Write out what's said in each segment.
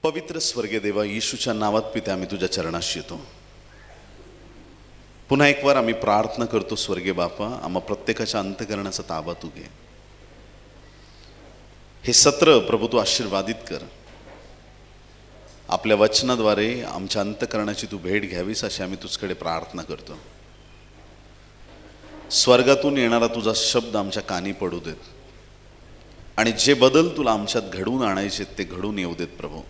पवित्र स्वर्गीय देवा, येशूच्या नावात पिते आम्ही तुझ्या चरणाशी येतो. पुन्हा एक वार आम्ही प्रार्थना करतो. स्वर्गीय बापा, आम्हा प्रत्येकाच्या अंतःकरणाचा ताबा तू घे. हे सत्र प्रभू तू आशीर्वादित कर. आपल्या वचनाद्वारे आमच्या अंतःकरणाची तू भेट घ्यावीस अशी आम्ही तुझकडे प्रार्थना करतो. स्वर्गातून येणारा तुझा शब्द आमच्या कानी पडू देत आणि जे बदल तुला आमच्यात घडवून आणायचे ते घडून येऊ देत प्रभू.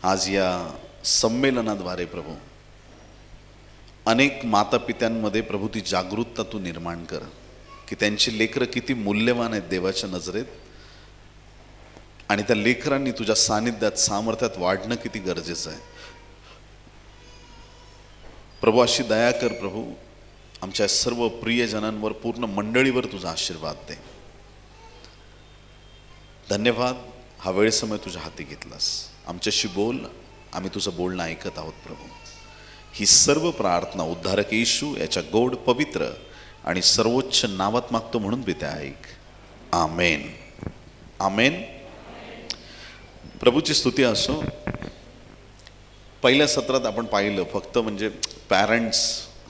आज या संमेलनाद्वारे प्रभू अनेक मातापित्यांमध्ये प्रभू ती जागरूकता तू निर्माण कर की त्यांची लेकरं किती मूल्यवान आहेत देवाच्या नजरेत आणि त्या लेकरांनी तुझ्या सानिध्यात सामर्थ्यात वाढणं किती गरजेचं आहे. प्रभू अशी दया कर प्रभू, आमच्या सर्व प्रियजनांवर, पूर्ण मंडळीवर तुझा आशीर्वाद दे. धन्यवाद. हा वेळ समय तुझ्या हाती घेतलास. आमच्याशी बोल, आम्ही तुझं बोलणं ऐकत आहोत प्रभू. ही सर्व प्रार्थना उद्धारक येशू याच्या गोड, पवित्र आणि सर्वोच्च नावात मागतो म्हणून पिते ऐक. आमेन. आमेन. प्रभूची स्तुती असो. पहिल्या सत्रात आपण पाहिलं फक्त म्हणजे पॅरेंट्स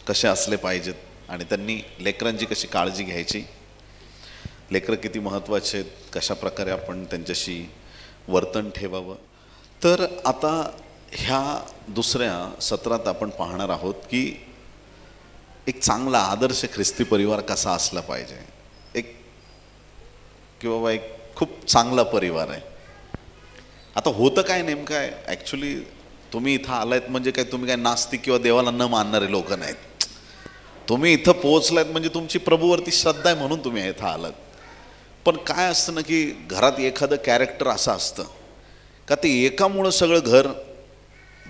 कसे असले पाहिजेत आणि त्यांनी लेकरांची कशी काळजी घ्यायची, लेकरं किती महत्त्वाचे आहेत, कशा प्रकारे आपण त्यांच्याशी वर्तन ठेवावं. तर आता ह्या दुसऱ्या सत्रात आपण पाहणार आहोत की एक चांगला आदर्श ख्रिस्ती परिवार कसा असला पाहिजे. एक किंवा एक खूप चांगला परिवार आहे. आता होतं काय नेमकं आहे, ॲक्च्युली तुम्ही इथं आलायत म्हणजे काय तुम्ही काय नास्तिक किंवा देवाला न मानणारे लोक नाहीत. तुम्ही इथं पोहोचलायत म्हणजे तुमची प्रभूवरती श्रद्धा आहे म्हणून तुम्ही इथं आलात. पण काय असतं ना की घरात एखादं कॅरेक्टर असं असतं का ते एकामुळं सगळं घर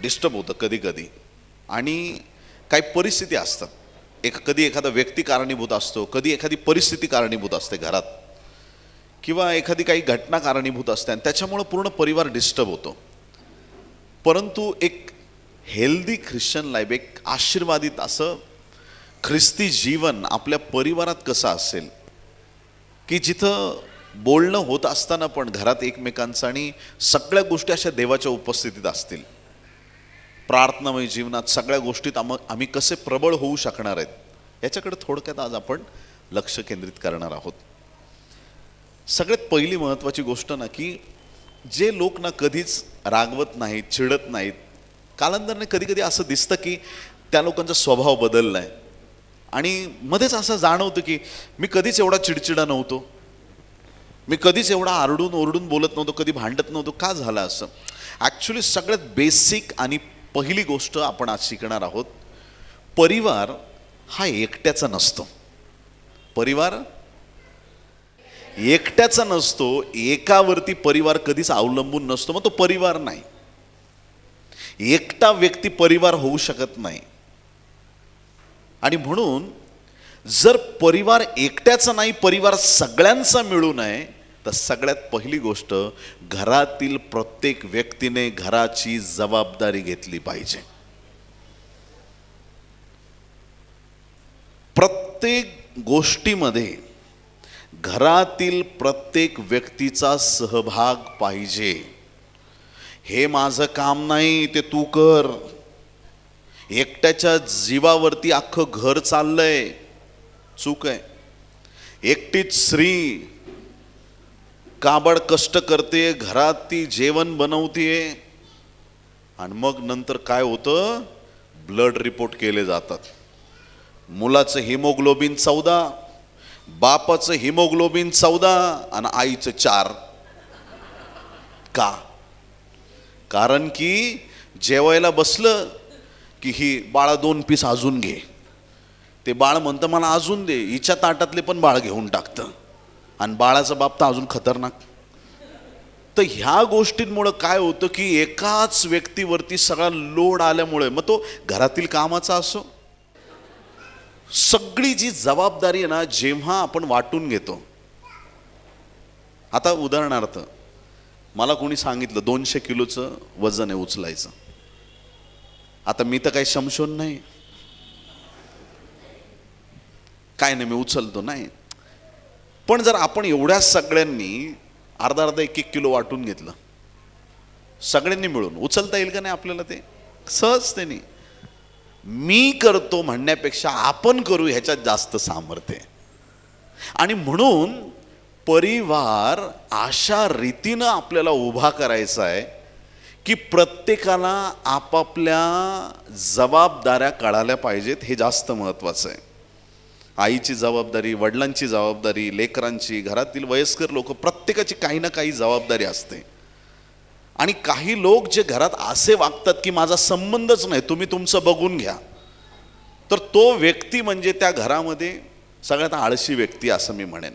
डिस्टर्ब होतं कधी कधी. आणि काही परिस्थिती असतात, कधी एखादा व्यक्ती कारणीभूत असतो, कधी एखादी परिस्थिती कारणीभूत असते घरात, किंवा एखादी काही घटना कारणीभूत असते आणि त्याच्यामुळं पूर्ण परिवार डिस्टर्ब होतो. परंतु एक हेल्दी ख्रिश्चन लाईफ, एक आशीर्वादित असं ख्रिस्ती जीवन आपल्या परिवारात कसं असेल की जिथं बोलणं होत असताना पण घरात एकमेकांचं आणि सगळ्या गोष्टी अशा देवाच्या उपस्थितीत असतील. प्रार्थनामय जीवनात सगळ्या गोष्टीत आम्ही कसे प्रबळ होऊ शकणार आहेत याच्याकडे थोडक्यात आज आपण लक्ष केंद्रित करणार आहोत. सगळ्यात पहिली महत्त्वाची गोष्ट ना की जे लोक ना कधीच रागवत नाहीत, चिडत नाहीत, कालांतराने कधी कधी असं दिसतं की त्या लोकांचा स्वभाव बदलला आहे आणि मध्येच असं जाणवतं की मी कधीच एवढा चिडचिडा नव्हतो, मी कधीच एवढा आरडून ओरडून बोलत नव्हतो, कधी भांडत नव्हतो. का झालं असं? ॲक्च्युली सगळ्यात बेसिक आणि पहिली गोष्ट आपण आज शिकणार आहोत. परिवार हा एकट्याचा नसतो. परिवार एकट्याचा नसतो. एकावरती परिवार कधीच अवलंबून नसतो, मग तो परिवार नाही. एकटा व्यक्ती परिवार होऊ शकत नाही. आणि म्हणून जर परिवार एकट्याचा नाही, परिवार सगळ्यांचा मिळू नये, तर सगळ्यात पहिली गोष्ट घरातील प्रत्येक व्यक्तीने घराची जबाबदारी घेतली पाहिजे. प्रत्येक गोष्टीमध्ये घरातील प्रत्येक व्यक्तीचा सहभाग पाहिजे. हे माझं काम नाही, ते तू कर. एकट्याच्या जीवावरती अख्खं घर चाललंय, चूक आहे. एकटीच स्त्री काबड कष्ट करते, घरात ती जेवण बनवते आणि मग नंतर काय होतं, ब्लड रिपोर्ट केले जातात. मुलाचं हिमोग्लोबिन 14, बापाचं हिमोग्लोबिन 14 आणि आईचं 4. का? कारण की जेवायला बसलं की ही बाळा 2 पीस अजून घे. ते बाळ म्हणतं मला अजून दे, हिच्या ताटातले पण बाळ घेऊन टाकतं आणि बाळाचा बाप तर अजून खतरनाक. तर ह्या गोष्टींमुळं काय होतं की एकाच व्यक्तीवरती सगळा लोड आल्यामुळे, मग तो घरातील कामाचा असो, सगळी जी जबाबदारी आहे ना जेव्हा आपण वाटून घेतो. आता उदाहरणार्थ मला कोणी सांगितलं 200 किलोचं वजन आहे उचलायचं. आता मी तर काही शमशोन नाही, काय नाही, मी उचलतो नाही. पण जर आपण एवढ्या सगळ्यांनी अर्धा अर्धा 1-1 किलो वाटून घेतलं सगळ्यांनी मिळून उचलता येईल का नाही आपल्याला ते सहजतेने. मी करतो म्हणण्यापेक्षा आपण करू ह्याच्यात जास्त सामर्थ्य आहे. आणि म्हणून परिवार अशा रीतीनं आपल्याला उभा करायचा आहे की प्रत्येकाला आपापल्या जबाबदाऱ्या कळाल्या पाहिजेत. हे जास्त महत्त्वाचं आहे. आईची जबाबदारी, वडिलांची जबाबदारी, लेकरांची, घरातील वयस्कर लोक, प्रत्येकाची काही ना काही जबाबदारी असते. आणि काही लोक जे घरात असे वागतात की माझा संबंधच नाही, तुम्ही तुमचं बघून घ्या, तर तो व्यक्ती म्हणजे त्या घरामध्ये सगळ्यात आळशी व्यक्ती असं मी म्हणेन.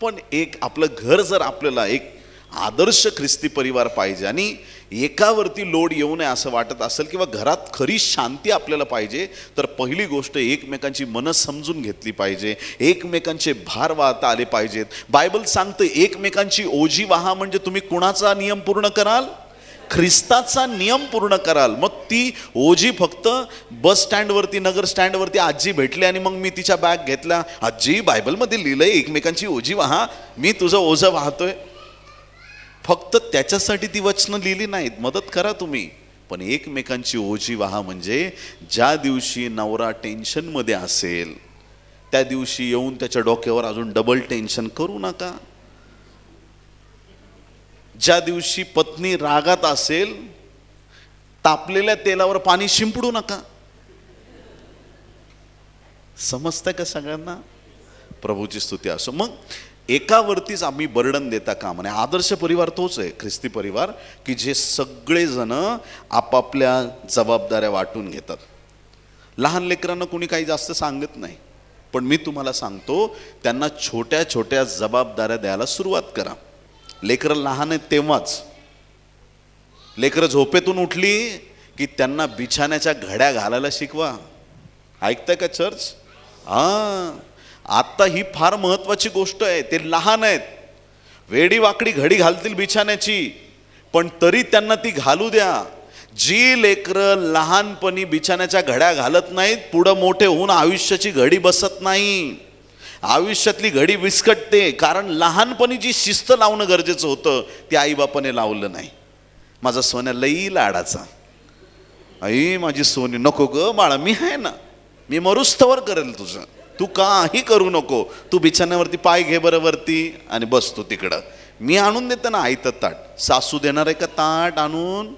पण एक आपलं घर जर आपल्याला एक आदर्श ख्रिस्ती परिवार पाहिजे आणि एकावरती लोड येऊ नये असं वाटत असेल किंवा घरात खरी शांती आपल्याला पाहिजे, तर पहिली गोष्ट एकमेकांची मनं समजून घेतली पाहिजे, एकमेकांचे भार वाहता आले पाहिजेत. बायबल सांगतं एकमेकांची ओझी वाहा, म्हणजे तुम्ही कुणाचा नियम पूर्ण कराल? ख्रिस्ताचा नियम पूर्ण कराल. मग ती ओझी फक्त बस स्टँडवरती, नगर स्टँडवरती आजी भेटली आणि मग मी तिच्या बॅग घेतल्या, आजी बायबलमध्ये लिहिलंय एकमेकांची ओझी वाहा, मी तुझं ओझं वाहतोय. फक्त त्याच्यासाठी ती वचनं लिहिली नाहीत, मदत करा तुम्ही, पण एकमेकांची ओझी वाहा. म्हणजे ज्या दिवशी नवरा टेन्शनमध्ये असेल त्या दिवशी येऊन त्याच्या डोक्यावर अजून डबल टेन्शन करू नका. ज्या दिवशी पत्नी रागात असेल तापलेल्या तेलावर पाणी शिंपडू नका. समजतंय का सगळ्यांना? प्रभूची स्तुती असो. मग एकावरतीच आम्ही बर्डन देता कामा नये. आदर्श परिवार तोच आहे ख्रिस्ती परिवार की जे सगळेजण आपापल्या जबाबदाऱ्या वाटून घेतात. लहान लेकरांना कोणी काही जास्त सांगत नाही, पण मी तुम्हाला सांगतो त्यांना छोट्या छोट्या जबाबदाऱ्या द्यायला सुरुवात करा. लेकरं लहान आहेत तेव्हाच. लेकरं झोपेतून उठली की त्यांना बिछाण्याच्या घड्या घालायला शिकवा. ऐकताय का चर्च? आता ही फार महत्वाची गोष्ट आहे. ते लहान आहेत, वेडी वाकडी घडी घालतील बिछाण्याची, पण तरी त्यांना ती घालू द्या. जी लेकरं लहानपणी बिछाण्याच्या घड्या घालत नाहीत, पुढं मोठे होऊन आयुष्याची घडी बसत नाही, आयुष्यातली घडी विस्कटते. कारण लहानपणी जी शिस्त लावणं गरजेचं होतं ते आईबापाने लावलं नाही. माझा सोन्या लई लाडाचा, आई माझी सोनी, नको ग बाळा, मी आहे ना, मी मरुस्तवर करेल तुझं, तू काही करू नको, तू बिछाण्यावरती पाय घे बरं वरती आणि बस तू तिकडं, मी आणून देते ना आयतं ताट. सासू देणार आहे का ताट आणून?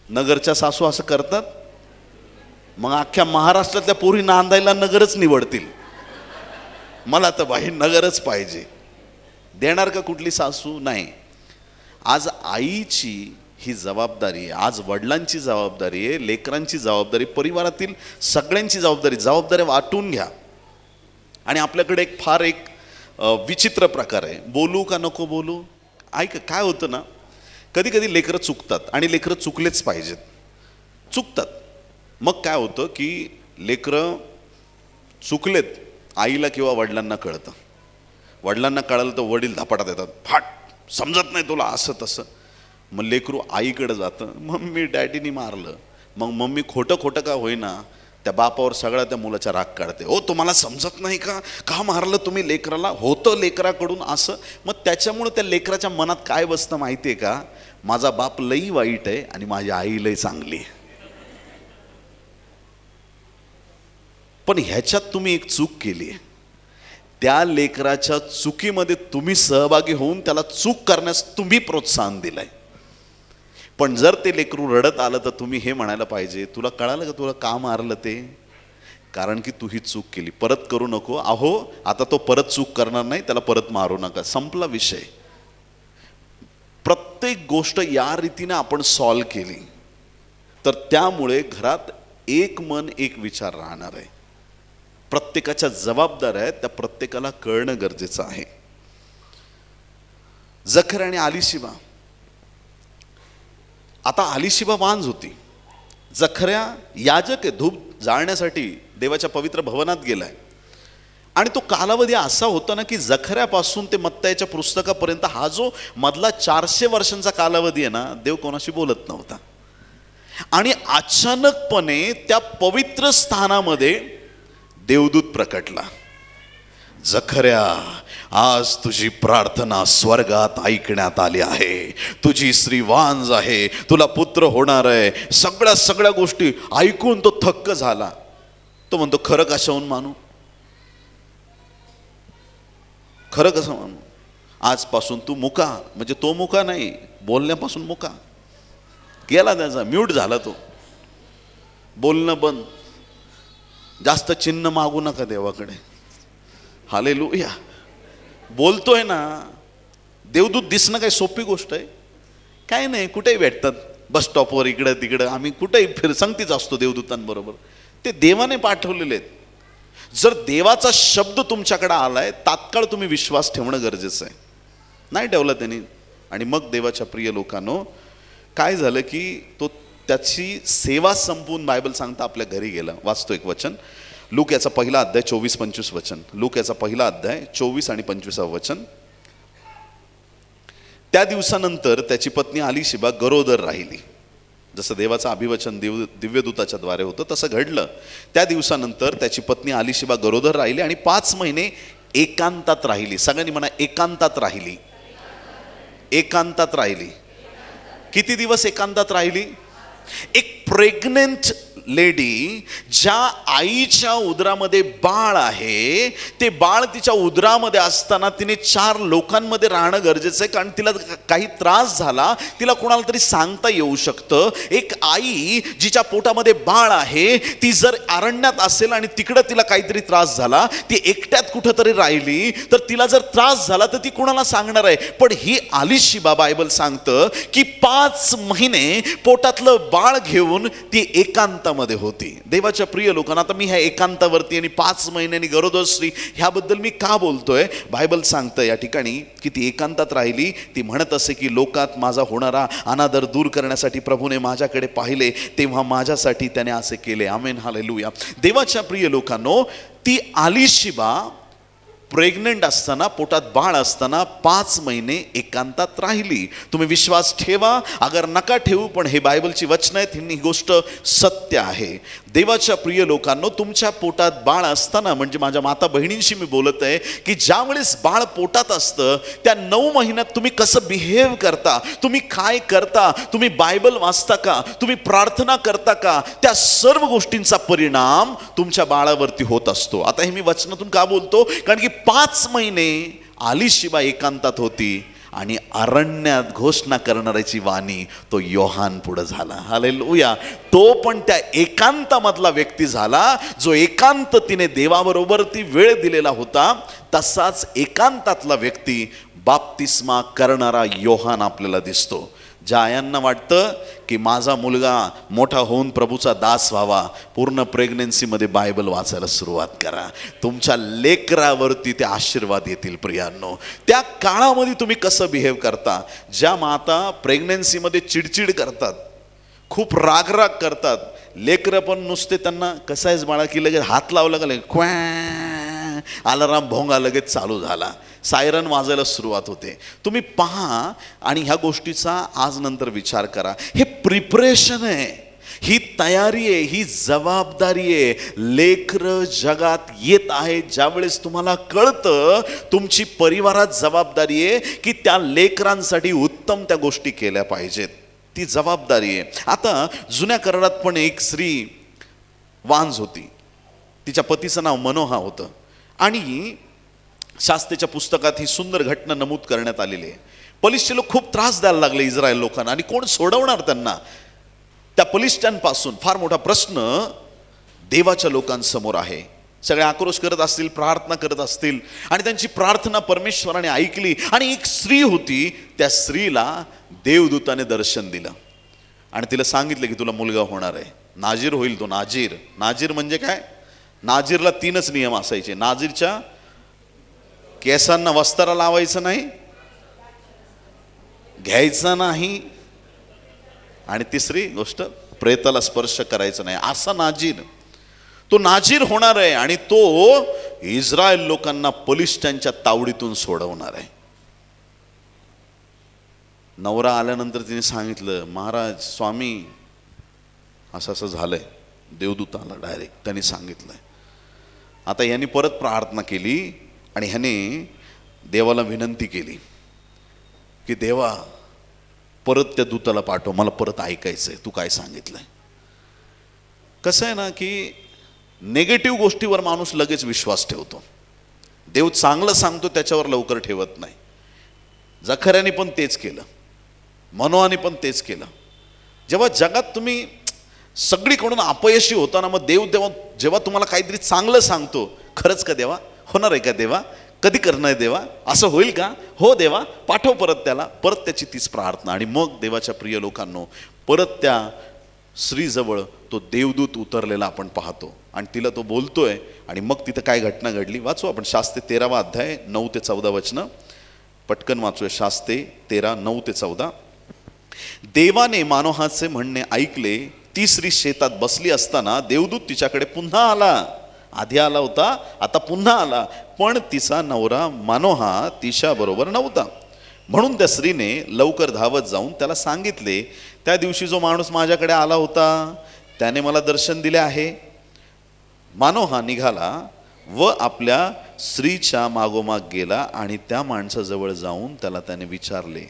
नगरच्या सासू असं करतात. मग अख्ख्या महाराष्ट्रातल्या पोरी नांदायला नगरच निवडतील. मला तर बाई नगरच पाहिजे. देणार का कुठली सासू? नाही. आज आईची ही जबाबदारी आहे, आज वडिलांची जबाबदारी आहे, लेकरांची जबाबदारी, परिवारातील सगळ्यांची जबाबदारी वाटून घ्या. आणि आपल्याकडे एक फार विचित्र प्रकार आहे, बोलू का नको बोलू. ऐक, काय होतं ना, कधी कधी लेकरं चुकतात आणि लेकरं चुकलेच पाहिजेत, चुकतात. मग काय होतं की लेकरं चुकलेत, आईला किंवा वडिलांना कळतं. वडिलांना कळलं तर वडील धापाटात येतात, फाट समजत नाही तुला, असं तसं. मग लेकरू आईकडे जातं, मम्मी डॅडीनी मारलं. मग मम्मी खोटं खोटं का होईना त्या बापावर सगळा त्या मुलाचा राग काढते. हो तुम्हाला समजत नाही का मारलं तुम्ही लेकराला? होतं लेकराकडून असं. मग त्याच्यामुळे त्या लेकराच्या मनात काय बसतं माहिती आहे का? माझा बाप लई वाईट आहे आणि माझी आई लई चांगली आहे. पण ह्याच्यात तुम्ही एक चूक केली आहे. त्या लेकराच्या चुकीमध्ये तुम्ही सहभागी होऊन त्याला चूक करण्यास तुम्ही प्रोत्साहन दिलंय. पण जर ते लेकरू रडत आलं तर तुम्ही हे म्हणायला पाहिजे, तुला कळालं का तुला का मारलं ते? कारण की तू ही चूक केली, परत करू नको. अहो आता तो परत चूक करणार नाही, त्याला परत मारू नका, संपला विषय. प्रत्येक गोष्ट या रीतीने आपण सॉल्व केली तर त्यामुळे घरात एक मन एक विचार राहणार आहे. प्रत्येकाच्या जबाबदाऱ्या आहेत, त्या प्रत्येकाला कळणं गरजेचं आहे. जखर आणि आलिशिबा. आता आलिशिबा वांज होती, जखऱ्या याजक आहे, धूप जाळण्यासाठी देवाच्या पवित्र भवनात गेलाय. आणि तो कालावधी असा होता ना की जखऱ्यापासून ते मत्तायाच्या पुस्तकापर्यंत हा जो मधला 400 वर्षांचा कालावधी आहे ना, देव कोणाशी बोलत नव्हता. आणि अचानकपणे त्या पवित्र स्थानामध्ये देवदूत प्रकटला. जखऱ्या, आज तुझी प्रार्थना स्वर्गात ऐकण्यात आली आहे. तुझी स्त्री वांज आहे, तुला पुत्र होणार आहे. सगळ्या गोष्टी ऐकून तो थक्क झाला. तो म्हणतो, खरं कशाहून मानू, खरं कसं मानू. आजपासून तू मुका. म्हणजे तो मुका नाही, बोलण्यापासून मुका गेला, त्याचा म्यूट झाला, तो बोलणं बंद. जास्त चिन्ह मागू नका देवाकडे. हालेलुया. बोलतोय ना. देवदूत दिसणं काही सोपी गोष्ट आहे? काय नाही, कुठेही भेटतात, बस स्टॉपवर, इकडं तिकडं. आम्ही कुठेही संगतीच असतो देवदूतांबरोबर. ते देवाने पाठवलेले आहेत. जर देवाचा शब्द तुमच्याकडे आलाय, तात्काळ तुम्ही विश्वास ठेवणं गरजेचं आहे. नाही ठेवलं त्यांनी. आणि मग देवाच्या प्रिय लोकांनो, काय झालं की तो त्याची सेवा संपवून बायबल सांगता आपल्या घरी गेला. वाचतो एक वचन, लूक याचा पहिला अध्याय 24-25 वचन. लूक याचा पहिला अध्याय 24 आणि 25 वचन. त्या दिवसानंतर त्याची पत्नी अलीशिबा गरोदर राहिली. जसं देवाचं अभिवचन दिव्यदूताच्या द्वारे होतं तसं घडलं. त्या दिवसानंतर त्याची पत्नी अलीशिबा गरोदर राहिली आणि 5 महिने एकांतात राहिली. सगळ्यांनी म्हणा, एकांतात राहिली. एकांतात राहिली. किती दिवस एकांतात राहिली? एक प्रेग्नेंट लेडी, ज्या आईच्या उदरामध्ये बाळ आहे, ते बाळ तिच्या उदरामध्ये असताना तिने 4 लोकांमध्ये राहणं गरजेचं आहे. कारण तिला काही त्रास झाला, तिला कोणाला तरी सांगता येऊ शकतं. एक आई जिच्या पोटामध्ये बाळ आहे, ती जर अरण्यात असेल आणि तिकडं तिला काहीतरी त्रास झाला, ती एकट्यात कुठंतरी राहिली, तर तिला जर त्रास झाला तर ती कोणाला सांगणार आहे? पण ही अलीशिबा, बायबल सांगतं की 5 महिने पोटातलं बाळ घेऊन ती एकांत मध्ये होती. देवाच्या प्रिय लोकांना, आता मी ह्या एकांतावरती आणि 5 महिन्यांनी गरोदर स्त्री ह्याबद्दल मी का बोलतोय? बायबल सांगतं या ठिकाणी की ती एकांतात राहिली. ती म्हणत असे की लोकात माझा होणारा अनादर दूर करण्यासाठी प्रभूने माझ्याकडे पाहिले, तेव्हा माझ्यासाठी त्याने असे केले. आमेन, हालेलुया. देवाच्या प्रिय लोकांनो, ती अलीशिबा प्रेग्नंट असताना, पोटात बाळ असताना 5 महिने एकांतात राहिली. तुम्ही विश्वास ठेवा अगर नका ठेवू, पण हे बायबलची वचन आहेत, ही गोष्ट सत्य आहे. देवाच्या प्रिय लोकांनो, तुमच्या पोटात बाळ असताना, म्हणजे माझ्या माता बहिणींशी मी बोलत आहे की ज्यावेळेस बाळ पोटात असतं त्या 9 महिन्यात तुम्ही कसं बिहेव करता, तुम्ही काय करता, तुम्ही बायबल वाचता का, तुम्ही प्रार्थना करता का, त्या सर्व गोष्टींचा परिणाम तुमच्या बाळावरती होत असतो. आता हे मी वचनातून का बोलतो? कारण की 5 महिने अलीशिबा एकांतात होती आणि अरण्यात घोषणा करणाऱ्याची वाणी तो योहान पुढे झाला. हालेलुया. तो पण त्या एकांतामधला व्यक्ती झाला, जो एकांत तिने देवाबरोबर ती वेळ दिलेला होता. तसाच एकांतातला व्यक्ती बाप्तिस्मा करणारा योहान आपल्याला दिसतो. ज्या आयांना वाटतं की माझा मुलगा मोठा होऊन प्रभूचा दास व्हावा, पूर्ण प्रेग्नेन्सीमध्ये बायबल वाचायला सुरुवात करा. तुमच्या लेकरावरती ते आशीर्वाद येतील. प्रियांनो, त्या काळामध्ये तुम्ही कसं बिहेव करता? ज्या माता प्रेग्नेन्सीमध्ये चिडचिड करतात, खूप रागराग करतात, लेकरं पण नुसते त्यांना कसं आहेस बाळा की लगेच हात लावला का लगेच क्वॅ, अलाराम भोंगा लगेच चालू झाला, सायरन वाजायला सुरुवात होते. तुम्ही पहा आणि ह्या गोष्टीचा आज नंतर विचार करा. हे प्रिपरेशन आहे, ही तयारी आहे, ही जबाबदारी आहे. लेकरं जगात येत आहे ज्यावेळेस तुम्हाला कळतं तुमची परिवारात जबाबदारी आहे की त्या लेकरांसाठी उत्तम त्या गोष्टी केल्या पाहिजेत. ती जबाबदारी आहे. आता जुन्या करारात पण एक स्त्री वांज होती, तिच्या पतीचं नाव मनोहा होतं. आणि शास्त्रेच्या पुस्तकात ही सुंदर घटना नमूद करण्यात आलेली आहे. पलिष्ठचे लोक खूप त्रास द्यायला लागले इस्रायल लोकांना, आणि कोण सोडवणार त्यांना? त्या पलिष्ठ्यांपासून फार मोठा प्रश्न देवाच्या लोकांसमोर आहे. सगळे आक्रोश करत असतील, प्रार्थना करत असतील, आणि त्यांची प्रार्थना परमेश्वराने ऐकली. आणि एक स्त्री होती, त्या स्त्रीला देवदूताने दर्शन दिलं आणि तिला सांगितलं की तुला मुलगा होणार आहे, नाजीर होईल तो. नाजीर, नाजीर म्हणजे काय? नाजीरला 3च नियम असायचे. नाजीरच्या केसांना वस्त्र लावायचं नाही, घ्यायचं नाही, आणि तिसरी गोष्ट प्रेताला स्पर्श करायचा नाही. असा नाजीर, तो नाजीर होणार आहे आणि तो इस्रायल लोकांना पलिष्ठ्यांच्या तावडीतून सोडवणार आहे. नवरा आल्यानंतर तिने सांगितलं, महाराज स्वामी असं असं झालंय. देवदूत आला डायरेक्ट, त्यांनी सांगितलंय. आता यांनी परत प्रार्थना केली आणि ह्याने देवाला विनंती केली की देवा परत त्या दूताला पाठव, मला परत ऐकायचंय तू काय सांगितलंय. कसं आहे ना की नेगेटिव्ह गोष्टीवर माणूस लगेच विश्वास ठेवतो. देव चांगलं सांगतो त्याच्यावर लवकर ठेवत नाही. जखऱ्याने पण तेच केलं, मनोहाने पण तेच केलं. जेव्हा जगात तुम्ही सगळीकडून अपयशी होताना मग देव जेव्हा तुम्हाला काहीतरी चांगलं सांगतो, खरंच का देवा, होणार आहे का देवा, कधी करणार देवा, असं होईल का, हो देवा पाठव परत त्याला, परत त्याची तीच प्रार्थना. आणि मग देवाच्या प्रिय लोकांनो, परत त्या स्त्रीजवळ तो देवदूत उतरलेला आपण पाहतो आणि तिला तो बोलतोय. आणि मग तिथं काय घटना घडली वाचू आपण. शास्ते 13वा अध्याय 9 ते 14 वचनं पटकन वाचूया. शास्ते 13, 9 ते 14. देवाने मानोहाचे म्हणणे ऐकले. ती स्त्री शेतात बसली असताना देवदूत तिच्याकडे पुन्हा आला. आधी आला होता, आता पुन्हा आला, पण तिचा नवरा मानोहा तिच्याबरोबर नव्हता. म्हणून त्या स्त्रीने लवकर धावत जाऊन त्याला सांगितले, त्या दिवशी जो माणूस माझ्याकडे आला होता त्याने मला दर्शन दिले आहे. मानोहा निघाला व आपल्या स्त्रीच्या मागोमाग गेला आणि त्या माणसाजवळ जाऊन त्याने विचारले,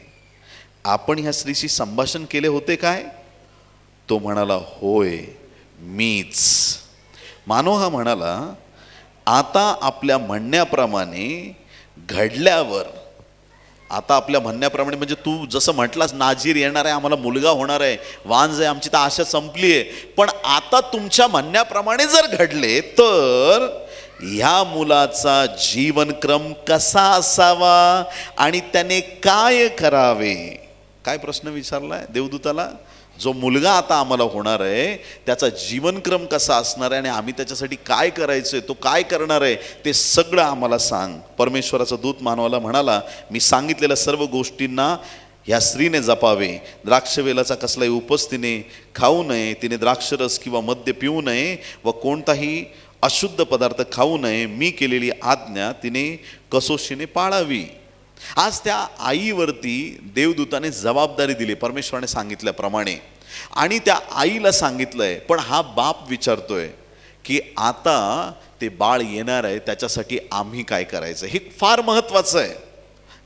आपण ह्या स्त्रीशी संभाषण केले होते काय? तो म्हणाला, होय मीच. मानोहा म्हणाला, आता आपल्या म्हणण्याप्रमाणे घडल्यावर, आता आपल्या म्हणण्याप्रमाणे म्हणजे तू जसं म्हटलास नाजीर येणार आहे, आम्हाला मुलगा होणार आहे, वांज आहे, आमची तर आशा संपली आहे, पण आता तुमच्या म्हणण्याप्रमाणे जर घडले तर ह्या मुलाचा जीवनक्रम कसा असावा आणि त्याने काय करावे. काय प्रश्न विचारलाय देवदूताला? जो मुलगा आता आम्हाला होणार आहे त्याचा जीवनक्रम कसा असणार आहे आणि आम्ही त्याच्यासाठी काय करायचंय, तो काय करणार आहे ते सगळं आम्हाला सांग. परमेश्वराचा दूत मानवाला म्हणाला, मी सांगितलेल्या सर्व गोष्टींना ह्या स्त्रीने जपावे. द्राक्षवेलाचा कसलाही उपस तिने खाऊ नये, तिने द्राक्षरस किंवा मद्य पिऊ नये व कोणताही अशुद्ध पदार्थ खाऊ नये. मी केलेली आज्ञा तिने कसोशीने पाळावी. आज त्या आईवरती देवदूताने जबाबदारी दिली परमेश्वराने सांगितल्याप्रमाणे, आणि त्या आईला सांगितलंय. पण हा बाप विचारतोय की आता ते बाळ येणार आहे त्याच्यासाठी आम्ही काय करायचं. हे फार महत्वाचं आहे.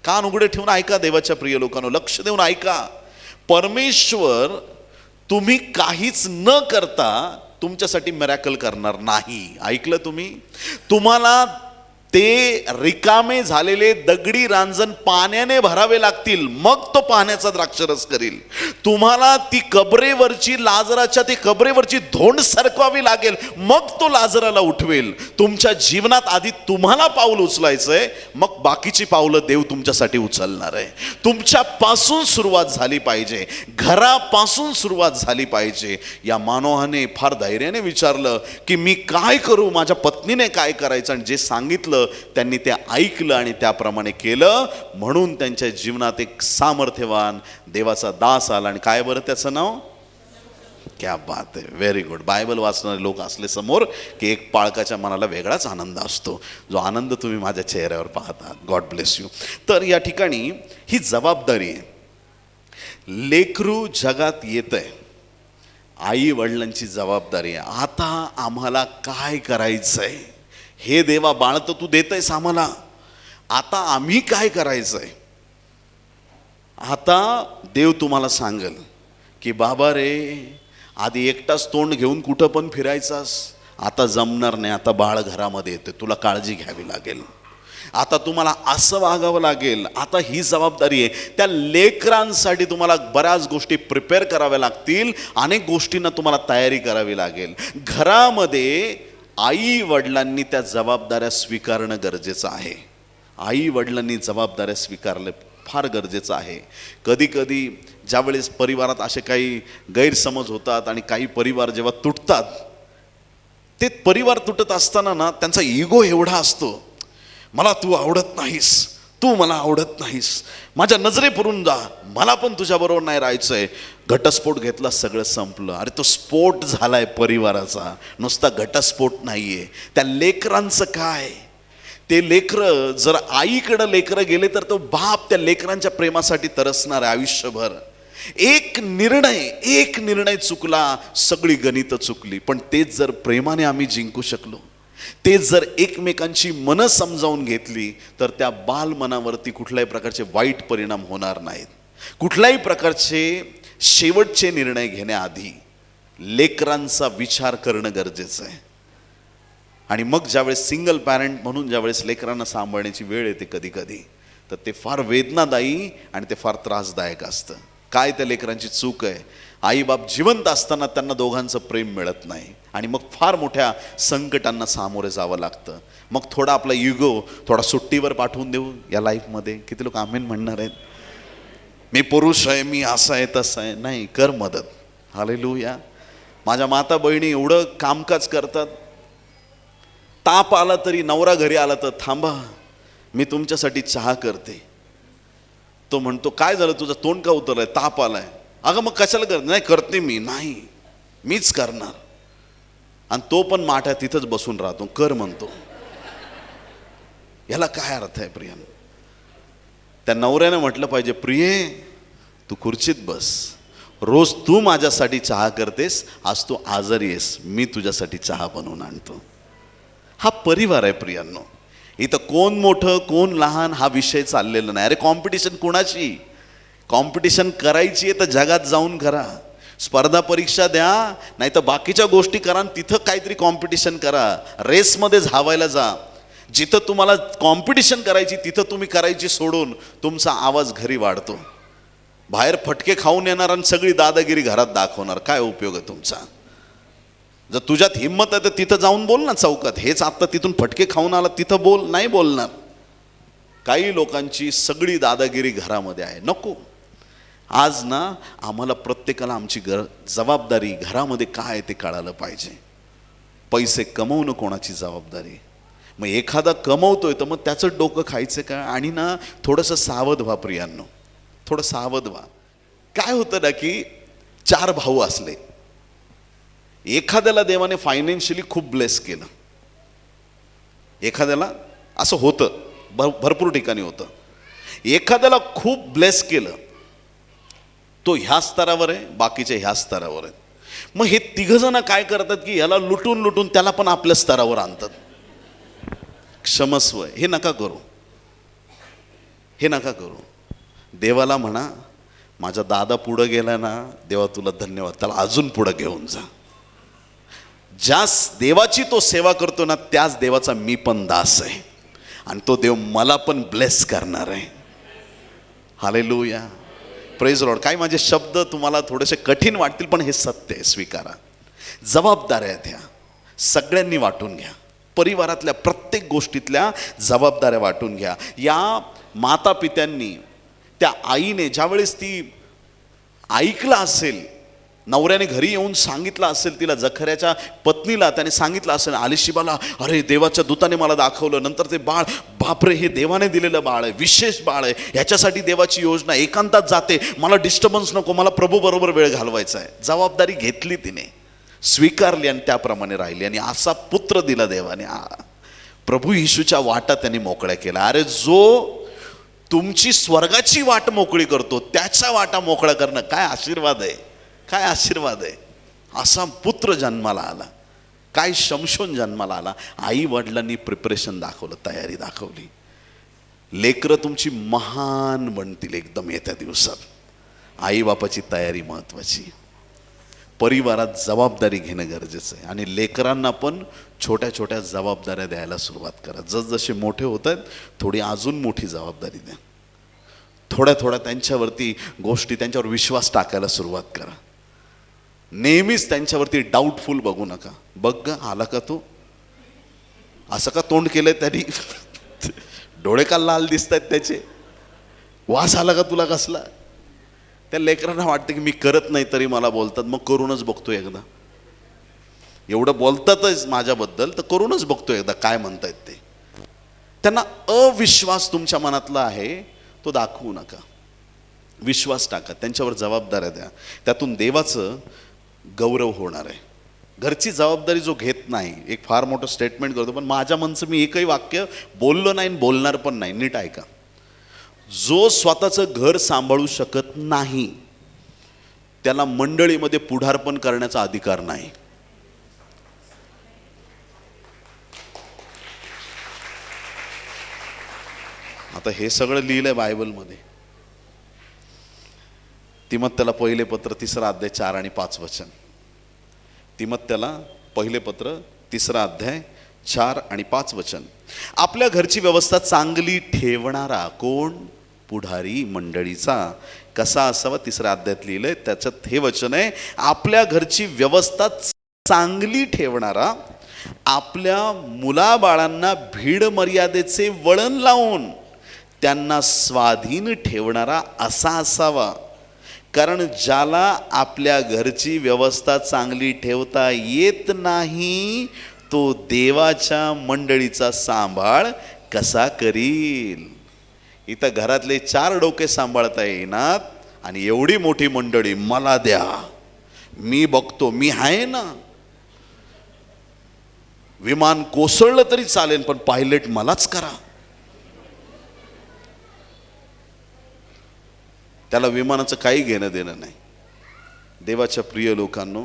कान उघडे ठेवून ऐका देवाच्या प्रिय लोकांनो, लक्ष देऊन ऐका. परमेश्वर तुम्ही काहीच न करता तुमच्यासाठी मिरॅकल करणार नाही. ऐकलं तुम्ही? तुम्हाला ते रिकामे झालेले दगडी रांजण पाण्याने भरावे लागतील, मग तो पाण्याचा द्राक्षरस करील. तुम्हाला ती कबरेवरची लाजराच्या ती कबरेवरची धोंड सरकवावी लागेल, मग तो लाजराला उठवेल. तुमच्या जीवनात आधी तुम्हाला पाऊल उचलायचंय, मग बाकीची पावलं देव तुमच्यासाठी उचलणार आहे. तुमच्यापासून सुरुवात झाली पाहिजे, घरापासून सुरुवात झाली पाहिजे. या मानोहाने फार धैर्याने विचारलं की मी काय करू, माझ्या पत्नीने काय करायचं, आणि जे सांगितलं त्यांनी ते ऐकलं आणि त्याप्रमाणे केलं. म्हणून त्यांच्या जीवनात एक सामर्थ्यवान देवाचा दास आला. आणि काय बरं त्याचं नाव? क्या बात आहे, व्हेरी गुड. बायबल वाचणारे लोक असले समोर की एक पाळकाच्या मनाला वेगळाच आनंद असतो, जो आनंद तुम्ही माझ्या चेहऱ्यावर पाहता. God bless you. तर या ठिकाणी ही जबाबदारी आहे. लेकरू जगात येतंय, आई वडिलांची जबाबदारी आहे. आता आम्हाला काय करायचंय? हे देवा, बाळ तर तू देतयस आम्हाला, आता आम्ही काय करायचंय? आता देव तुम्हाला सांगेल की बाबा रे, आधी एकटाच तोंड घेऊन कुठं पण फिरायचास, आता जमणार नाही. आता बाळ घरामध्ये येते, तुला काळजी घ्यावी लागेल. आता तुम्हाला असं वागावं लागेल. आता ही जबाबदारी आहे. त्या लेकरांसाठी तुम्हाला बऱ्याच गोष्टी प्रिपेअर कराव्या लागतील, अनेक गोष्टींना तुम्हाला तयारी करावी लागेल. घरामध्ये आई वडिलांनी त्या जबाबदाऱ्या स्वीकारणं गरजेचं आहे. आई वडिलांनी जबाबदाऱ्या स्वीकारल्या फार गरजेचं आहे. कधी कधी ज्यावेळेस परिवारात असे काही गैरसमज होतात आणि काही परिवार जेव्हा तुटतात, ते परिवार तुटत असताना ना त्यांचा इगो एवढा असतो, मला तू आवडत नाहीस, तू मला आवडत नाहीस, माझ्या नजरेपुरून जा, मला पण तुझ्याबरोबर नाही राहायचंय. घटस्फोट घेतला, सगळं संपलं. अरे तो स्फोट झालाय परिवाराचा, नुसता घटस्फोट नाहीये. त्या लेकरांचं काय? ते लेकरं जर आईकडं लेकरं गेले तर तो बाप त्या लेकरांच्या प्रेमासाठी तरसणार आहे आयुष्यभर. एक निर्णय चुकला, सगळी गणितं चुकली. पण तेच जर प्रेमाने आम्ही जिंकू शकलो, ते जर एकमेकांची मनं समजावून घेतली तर त्या बालमनावरती कुठल्याही प्रकारचे वाईट परिणाम होणार नाहीत. कुठल्याही प्रकारचे शेवटचे निर्णय घेण्याआधी लेकरांचा विचार करणं गरजेचं आहे. आणि मग ज्यावेळेस सिंगल पॅरेंट म्हणून ज्यावेळेस लेकरांना सांभाळण्याची वेळ येते कधी कधी, तर ते फार वेदनादायी आणि ते फार त्रासदायक असतं. काय त्या लेकरांची चूक आहे? आईबाप जिवंत असताना त्यांना दोघांचं प्रेम मिळत नाही आणि मग फार मोठ्या संकटांना सामोरे जावं लागतं. मग थोडा आपला इगो थोडा सुट्टीवर पाठवून देऊ या लाईफमध्ये. किती लोक आमेन म्हणणार आहेत? मी पुरुष आहे, मी असं आहे तसं आहे. नाही, कर मदत. हालेलुया. माझ्या माता बहिणी एवढं कामकाज करतात. ताप आला तरी, नवरा घरी आला तर थांबा, मी तुमच्यासाठी चहा करते. तो म्हणतो काय झालं, तुझं तोंड का उतरलंय, ताप आलाय. अगं मग कशाला करते? नाही करते मी. नाही, मीच करणार. आणि तो पण माठ्या तिथंच बसून राहतो, कर म्हणतो. याला काय अर्थ आहे प्रिया? त्या नवऱ्याने म्हटलं पाहिजे, प्रिये तू खुर्चीत बस, रोज तू माझ्यासाठी चहा करतेस, आज तू आजारी आहेस, मी तुझ्यासाठी चहा बनवून आणतो. हा परिवार आहे प्रियांनो. इथं कोण मोठं कोण लहान हा विषय चाललेला नाही. अरे कॉम्पिटिशन कोणाची? कॉम्पिटिशन करायची आहे तर जगात जाऊन करा. स्पर्धा परीक्षा द्या, नाही तर बाकीच्या गोष्टी करा, तिथं काहीतरी कॉम्पिटिशन करा. रेसमध्ये धावायला जा. जिथं तुम्हाला कॉम्पिटिशन करायची तिथं तुम्ही करायची सोडून तुमचा आवाज घरी वाढतो. बाहेर फटके खाऊन येणार आणि सगळी दादागिरी घरात दाखवणार. काय उपयोग आहे तुमचा? जर तुझ्यात हिंमत आहे तर तिथं जाऊन बोल ना चौकात. हेच आत्ता तिथून फटके खाऊन आला, तिथं बोल. नाही बोलणार. काही लोकांची सगळी दादागिरी घरामध्ये आहे. नको. आज ना आम्हाला प्रत्येकाला आमची जबाबदारी घरामध्ये काय आहे ते कळालं पाहिजे. पैसे कमवणं कोणाची जबाबदारी? मग एखादा कमवतोय तर मग त्याचं डोकं खायचं का? आणि ना थोडंसं सावध व्हा प्रियांनो, थोडं सावध व्हा. काय होतं ना की 4 भाऊ असले, एखाद्याला देवाने फायनान्शियली खूप ब्लेस केलं. एखाद्याला असं होतं, भरपूर ठिकाणी होतं. एखाद्याला खूप ब्लेस केलं, तो ह्या स्तरावर आहे, बाकीचे ह्या स्तरावर आहेत. मग हे तिघजण काय करतात की ह्याला लुटून लुटून त्याला पण आपल्या स्तरावर आणतात. क्षमस्व, हे नका करू, हे नका करू. देवाला म्हणा, माझा दादा पुढं गेला ना, देवा तुला धन्यवाद, त्याला अजून पुढं घेऊन जा. ज्या देवाची तो सेवा करतो ना, त्याच देवाचा मी पण दास आहे आणि तो देव मला पण ब्लेस करणार आहे. हालेलुया. Praise Lord. काय माझे शब्द तुम्हाला थोडेसे कठीण वाटतील, पण हे सत्य आहे, स्वीकारा. जबाबदाऱ्या ह्या सगळ्यांनी वाटून घ्या. परिवारातल्या प्रत्येक गोष्टीतल्या जबाबदाऱ्या वाटून घ्या. या माता पित्यांनी, त्या आईने ज्यावेळेस ती ऐकलं असेल, नवऱ्याने घरी येऊन सांगितलं असेल तिला, जखऱ्याच्या पत्नीला त्याने सांगितलं असेल, आलिशिबाला, अरे देवाच्या दूताने मला दाखवलं, नंतर ते बाळ, बापरे हे देवाने दिलेलं बाळ आहे, विशेष बाळ आहे, ह्याच्यासाठी देवाची योजना, एकांतात जाते, मला डिस्टर्बन्स नको, मला प्रभू बरोबर वेळ घालवायचा आहे. जबाबदारी घेतली तिने, स्वीकारली आणि त्याप्रमाणे राहिली आणि असा पुत्र दिला देवाने. प्रभू येशूच्या वाटा त्यांनी मोकळ्या केल्या. अरे जो तुमची स्वर्गाची वाट मोकळी करतो त्याच्या वाटा मोकळ्या करणं काय आशीर्वाद आहे, काय आशीर्वाद आहे. असा पुत्र जन्माला आला. काय शमशोन जन्माला आला. आई वडिलांनी प्रिपरेशन दाखवलं, तयारी दाखवली. लेकरं तुमची महान बनतील एकदम येत्या दिवसात. आई बापाची तयारी महत्वाची. परिवारात जबाबदारी घेणं गरजेचं आहे आणि लेकरांना पण छोट्या छोट्या जबाबदाऱ्या द्यायला सुरुवात करा. जसजसे मोठे होत आहेत थोडी अजून मोठी जबाबदारी द्या. थोड्या थोड्या त्यांच्यावरती गोष्टी, त्यांच्यावर विश्वास टाकायला सुरुवात करा. नेहमीच त्यांच्यावरती डाऊटफुल बघू नका. बघ ग आला का तो, असं का तोंड केलंय त्यांनी, डोळे का लाल दिसत आहेत त्याचे, वास आला का तुला कसला. त्या लेकरांना वाटतं की मी करत नाही तरी मला बोलतात, मग करूनच बघतो एकदा. एवढं बोलतातच माझ्याबद्दल तर करूनच बघतो एकदा काय म्हणतायत ते. त्यांना अविश्वास तुमच्या मनातला आहे तो दाखवू नका. विश्वास टाका, त्यांच्यावर जबाबदाऱ्या द्या. त्यातून देवाचं गौरव होणार आहे. घरची जबाबदारी जो घेत नाही, एक फार मोठं स्टेटमेंट करतो, पण माझ्या मनचं मी एकही वाक्य बोललो नाही, बोलणार पण नाही. नीट ऐका. जो स्वतःचं घर सांभाळू शकत नाही त्याला मंडळीमध्ये पुढारपण करण्याचा अधिकार नाही. आता हे सगळं लिहिलंय बायबलमध्ये. तिमोथेला पहिले पत्र 3 अध्याय 4 आणि 5 वचन. तिमोथेला पहिले पत्र 3 अध्याय 4 आणि 5 वचन. आपल्या घरची व्यवस्था चांगली ठेवणारा कोण? पुढारी मंडळीचा कसा असावा 3 अध्यायात लिहिलंय. त्याच्यात हे वचन आहे, आपल्या घरची व्यवस्था चांगली ठेवणारा, आपल्या मुलाबाळांना भीड मर्यादेचे वळण लावून त्यांना स्वाधीन ठेवणारा असा असावा. कारण ज्याला आपल्या घरची व्यवस्था चांगली ठेवता येत नाही तो देवाच्या मंडळीचा सांभाळ कसा करील? इथं घरातले 4 डोके सांभाळता येईनात आणि एवढी मोठी मंडळी, मला द्या, मी बघतो, मी आहे ना. विमान कोसळलं तरी चालेल पण पायलट मलाच करा. त्याला विमानाचं काही घेणं देणं नाही. देवाच्या प्रिय लोकांनो,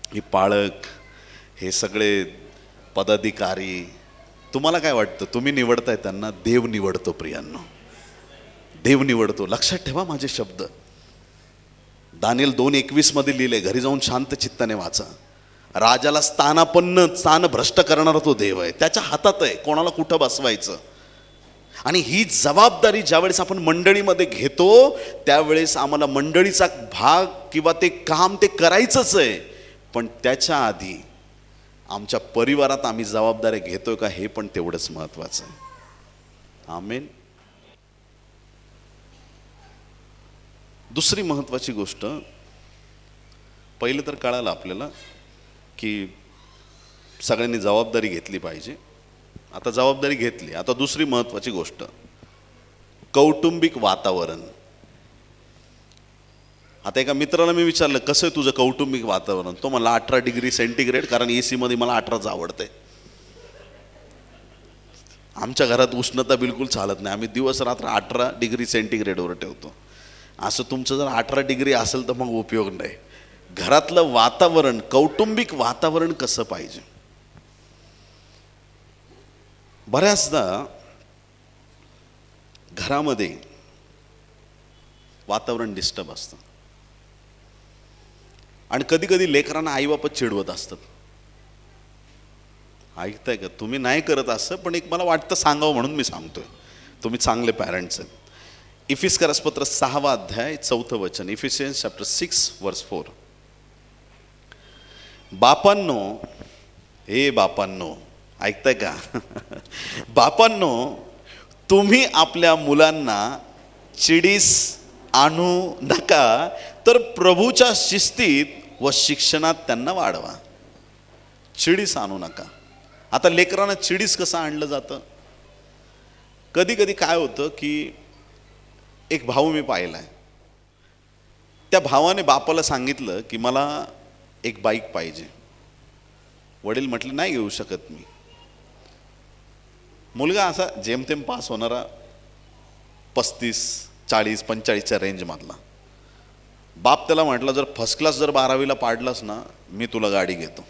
हे पाळक, हे सगळे पदाधिकारी, तुम्हाला काय वाटतं? तुम्ही निवडताय त्यांना? देव निवडतो प्रियांनो, देव निवडतो. लक्षात ठेवा माझे शब्द. दानिएल 2:21 मध्ये लिहिले, घरी जाऊन शांत चित्ताने वाचा. राजाला स्थान भ्रष्ट करणारा तो देव आहे. त्याच्या हातात आहे कोणाला कुठं बसवायचं. आणि ही जबाबदारी ज्यावेळेस आपण मंडळीमध्ये घेतो त्यावेळेस आम्हाला मंडळीचा भाग किंवा ते काम ते करायचंच आहे. पण त्याच्या आधी आमच्या परिवारात आम्ही जबाबदारी घेतोय का हे पण तेवढंच महत्त्वाचं आहे. आमेन. दुसरी महत्त्वाची गोष्ट, पहिलं तर कळालं आपल्याला की सगळ्यांनी जबाबदारी घेतली पाहिजे. आता जबाबदारी घेतली. आता दुसरी महत्त्वाची गोष्ट, कौटुंबिक वातावरण. आता एका मित्राला मी विचारलं, कसं आहे तुझं कौटुंबिक वातावरण? तो मला 18 डिग्री सेंटीग्रेड, कारण AC मध्ये मला 18च आवडते. आमच्या घरात उष्णता बिलकुल चालत नाही. आम्ही दिवस रात्र 18 डिग्री सेंटीग्रेडवर ठेवतो. असं तुमचं जर 18 डिग्री असेल तर मग उपयोग नाही. घरातलं वातावरण, कौटुंबिक वातावरण कसं पाहिजे? बऱ्याचदा घरामध्ये वातावरण डिस्टर्ब असतं आणि कधी कधी लेकरांना आईबापच चिडवत असतात. ऐकताय का? तुम्ही नाही करत असं, पण एक मला वाटतं सांगावं म्हणून मी सांगतोय. तुम्ही चांगले पॅरेंट्स आहेत. इफिसियन्स पत्र 6 अध्याय 4 वचन. इफिसियन्स चॅप्टर 6 वर्स 4. बापांनो, हे बापांनो, ऐकताय का? बापांनो, तुम्ही आपल्या मुलांना चिडीस आणू नका, तर प्रभूच्या शिस्तीत व शिक्षणात त्यांना वाढवा. चिडीस आणू नका. आता लेकरांना चिडीस कसं आणलं जातं? कधी कधी काय होतं की एक भाऊ मी पाहिलाय, त्या भावाने बापाला सांगितलं की मला एक बाईक पाहिजे. वडील म्हटले नाही घेऊ शकत मी. मुलगा असा जेमतेम पास होणारा 35, 40, 45च्या रेंजमधला. बाप त्याला म्हटलं, जर फर्स्ट क्लास जर 12वीला पाडलास ना, मी तुला गाडी घेतो.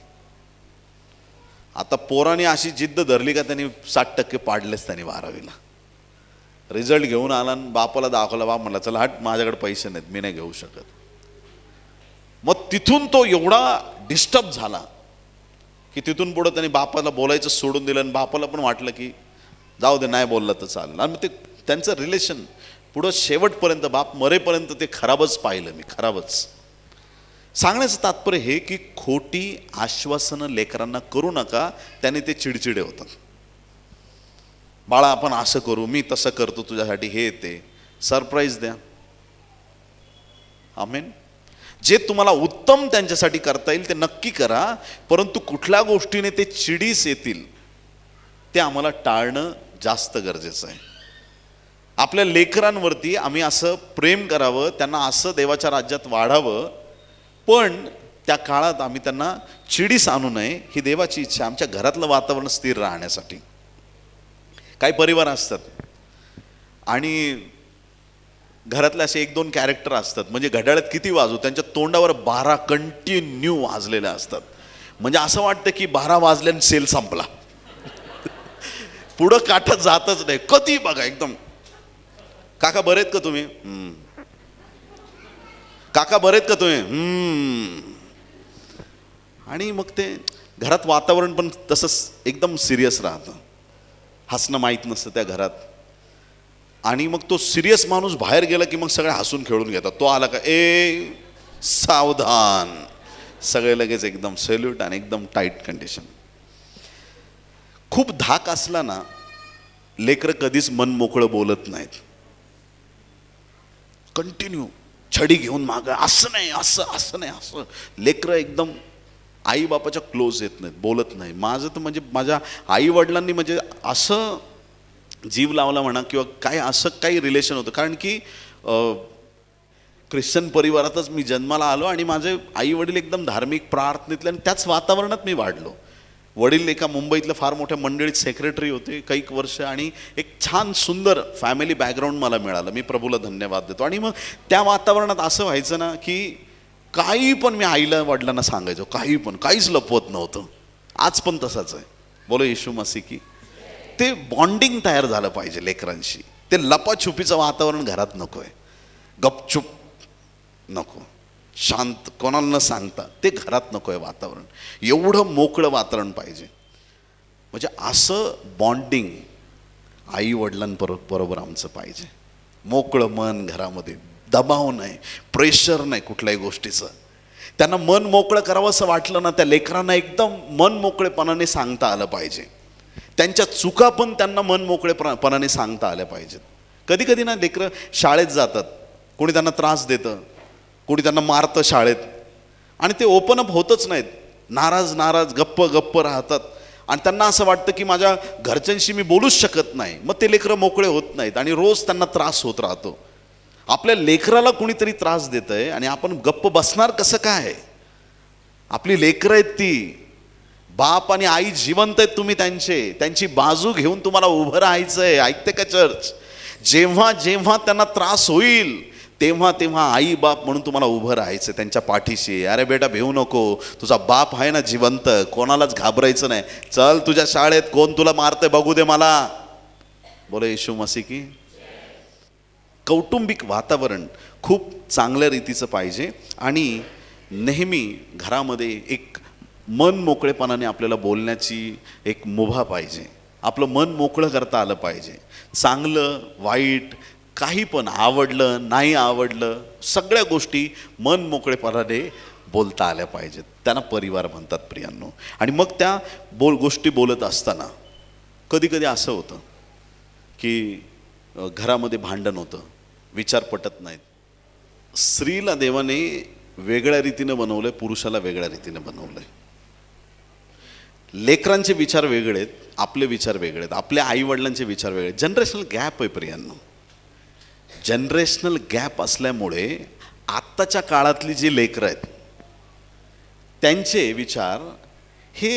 आता पोराने अशी जिद्द धरली का त्यांनी 60% पाडलेच त्यांनी 12वीला. रिझल्ट घेऊन आला आणि बापाला दाखवला. बाप म्हणला, चला हट, माझ्याकडे पैसे नाहीत, मी नाही घेऊ शकत. मग तिथून तो एवढा डिस्टर्ब झाला की तिथून पुढं त्यांनी बापाला बोलायचं सोडून दिलं. आणि बापाला पण वाटलं की जाऊ दे, नाही बोललं तर चालेल. आणि मग ते त्यांचं रिलेशन पुढं शेवटपर्यंत, बाप मरेपर्यंत ते खराबच पाहिलं मी, खराबच. सांगण्याचं तात्पर्य हे की खोटी आश्वासनं लेकरांना करू नका, त्याने ते चिडचिडे होतात. बाळा आपण असं करू, मी तसं करतो तुझ्यासाठी, हे ते सरप्राईज द्या. आमेन. जे तुम्हाला उत्तम त्यांच्यासाठी करता येईल ते नक्की करा, परंतु कुठल्या गोष्टीने ते चिडीस येतील ते आम्हाला टाळणं जास्त गरजेचं आहे. आपल्या लेकरांवरती आम्ही असं प्रेम करावं, त्यांना असं देवाच्या राज्यात वाढावं, पण त्या काळात आम्ही त्यांना चिडीस आणू नये, ही देवाची इच्छा. आमच्या घरातलं वातावरण स्थिर राहण्यासाठी. काही परिवार असतात आणि घरातले असे 1-2 कॅरेक्टर असतात, म्हणजे घड्याळात किती वाजू, त्यांच्या तोंडावर 12 कंटिन्यू वाजलेल्या असतात. म्हणजे असं वाटतं की 12 वाजल्याने सेल संपला. पुढं काठच जातच नाही. कधी बघा एकदम काका बरे आहेत का तुम्ही? काका बरे आहेत का तुम्ही? आणि मग ते घरात वातावरण पण तसंच एकदम सिरियस राहतं, हसणं माहीत नसतं त्या घरात. आणि मग तो सिरियस माणूस बाहेर गेला की मग सगळे हसून खेळून घेतात. तो आला का, ए सावधान, सगळे लगेच एकदम सॅल्यूट आणि एकदम टाईट कंडिशन. खूप धाक असला ना, लेकरं कधीच मन मोकळं बोलत नाहीत. कंटिन्यू छडी घेऊन माग, असं नाही असं, असं नाही असं. लेकरं एकदम आई बापाच्या क्लोज येत नाहीत, बोलत नाही. माझं तर म्हणजे माझ्या आई वडिलांनी म्हणजे असं जीव लावला म्हणा किंवा काय असं काही रिलेशन होतं. कारण की ख्रिश्चन परिवारातच मी जन्माला आलो आणि माझे आई वडील एकदम धार्मिक प्रार्थनेतले आणि त्याच वातावरणात मी वाढलो. वडील एका मुंबईतल्या फार मोठ्या मंडळीत सेक्रेटरी होते काही वर्ष आणि एक छान सुंदर फॅमिली बॅकग्राऊंड मला मिळालं. मी प्रभूला धन्यवाद देतो. आणि मग त्या वातावरणात असं व्हायचं ना की काही पण मी आईला वडिलांना सांगायचो, काही पण, काहीच लपवत नव्हतं. आज पण तसाच आहे. बोलो येशू मसीह की. ते बॉन्डिंग तयार झालं पाहिजे लेकरांशी. ते लपाछुपीचं वातावरण घरात नको आहे, गपचूप नको, शांत, कोणाला न सांगता ते घरात नको आहे वातावरण. एवढं मोकळं वातावरण पाहिजे. म्हणजे असं बॉन्डिंग आई वडिलांबरोबर आमचं पाहिजे. मोकळं मन घरामध्ये, दबाव नाही, प्रेशर नाही कुठल्याही गोष्टीचं. त्यांना मन मोकळं करावं असं वाटलं ना, त्या लेकरांना एकदम मन मोकळेपणाने सांगता आलं पाहिजे. त्यांच्या चुका पण त्यांना मन मोकळेपणाने सांगता आल्या पाहिजेत. कधी कधी ना लेकरं शाळेत जातात, कोणी त्यांना त्रास देतं, कोणी त्यांना मारतं शाळेत आणि ते ओपन अप होतच नाहीत. नाराज नाराज गप्प गप्प राहतात आणि त्यांना असं वाटतं की माझ्या घरच्यांशी मी बोलूच शकत नाही. मग ते लेकरं मोकळे होत नाहीत आणि रोज त्यांना त्रास होत राहतो. आपल्या लेकराला कोणीतरी त्रास देत आहे आणि आपण गप्प बसणार कसं काय? आपली लेकरं आहेत ती, बाप आणि आई जिवंत आहेत, तुम्ही त्यांची बाजू घेऊन तुम्हाला उभं राहायचं आहे. ऐकते का चर्च? जेव्हा जेव्हा त्यांना त्रास होईल तेव्हा तेव्हा आई बाप म्हणून तुम्हाला उभं राहायचं त्यांच्या पाठीशी. अरे बेटा भिवू नको, तुझा बाप आहे ना जिवंत, कोणालाच घाबरायचं नाही. चल तुझ्या शाळेत कोण तुला मारतंय बघू दे मला. बोले येशू मसीह की. कौटुंबिक वातावरण खूप चांगल्या रीतीचं पाहिजे आणि नेहमी घरामध्ये एक मन मोकळेपणाने आपल्याला बोलण्याची एक मुभा पाहिजे. आपलं मन मोकळं करता आलं पाहिजे. चांगलं वाईट काही पण, आवडलं नाही आवडलं, सगळ्या गोष्टी मन मोकळेपणाने बोलता आल्या पाहिजेत. त्यांना परिवार म्हणतात प्रियांनो. आणि मग त्या गोष्टी बोलत असताना कधी कधी असं होतं की घरामध्ये भांडण होतं, विचार पटत नाहीत. स्त्रीला देवाने वेगळ्या रीतीनं बनवलंय, पुरुषाला वेगळ्या रीतीनं बनवलंय. लेकरांचे विचार वेगळे आहेत, आपले विचार वेगळे आहेत, आपल्या आईवडिलांचे विचार वेगळे. जनरेशनल गॅप आहे प्रियांनो. जनरेशनल गॅप असल्यामुळे आत्ताच्या काळातली जी लेकरं आहेत त्यांचे विचार हे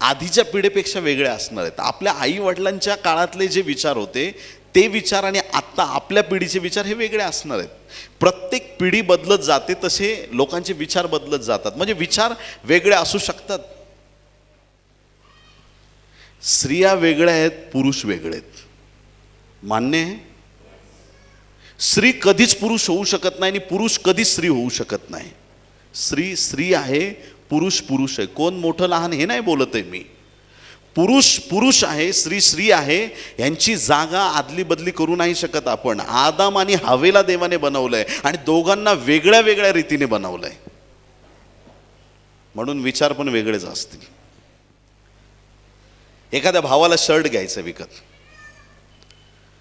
आधीच्या पिढीपेक्षा वेगळे असणार आहेत. आपल्या आईवडिलांच्या काळातले जे विचार होते ते विचार आणि आत्ता आपल्या पिढीचे विचार हे वेगळे असणार आहेत. प्रत्येक पिढी बदलत जाते तसे लोकांचे विचार बदलत जातात. म्हणजे विचार वेगळे असू शकतात. स्त्रिया वेगळ्या आहेत, पुरुष वेगळे आहेत, मान्य आहे. स्त्री कधीच पुरुष होऊ शकत नाही आणि पुरुष कधीच स्त्री होऊ शकत नाही. स्त्री स्त्री आहे, पुरुष पुरुष आहे. कोण मोठं लहान हे नाही बोलत आहे मी. पुरुष पुरुष आहे, स्त्री स्त्री आहे. यांची जागा आदली बदली करू नाही शकत आपण. आदम आणि हवेला देवाने बनवलंय आणि दोघांना वेगळ्या वेगळ्या रीतीने बनवलंय, म्हणून विचार पण वेगळेच असतील. एखाद्या भावाला शर्ट घ्यायचं विकत,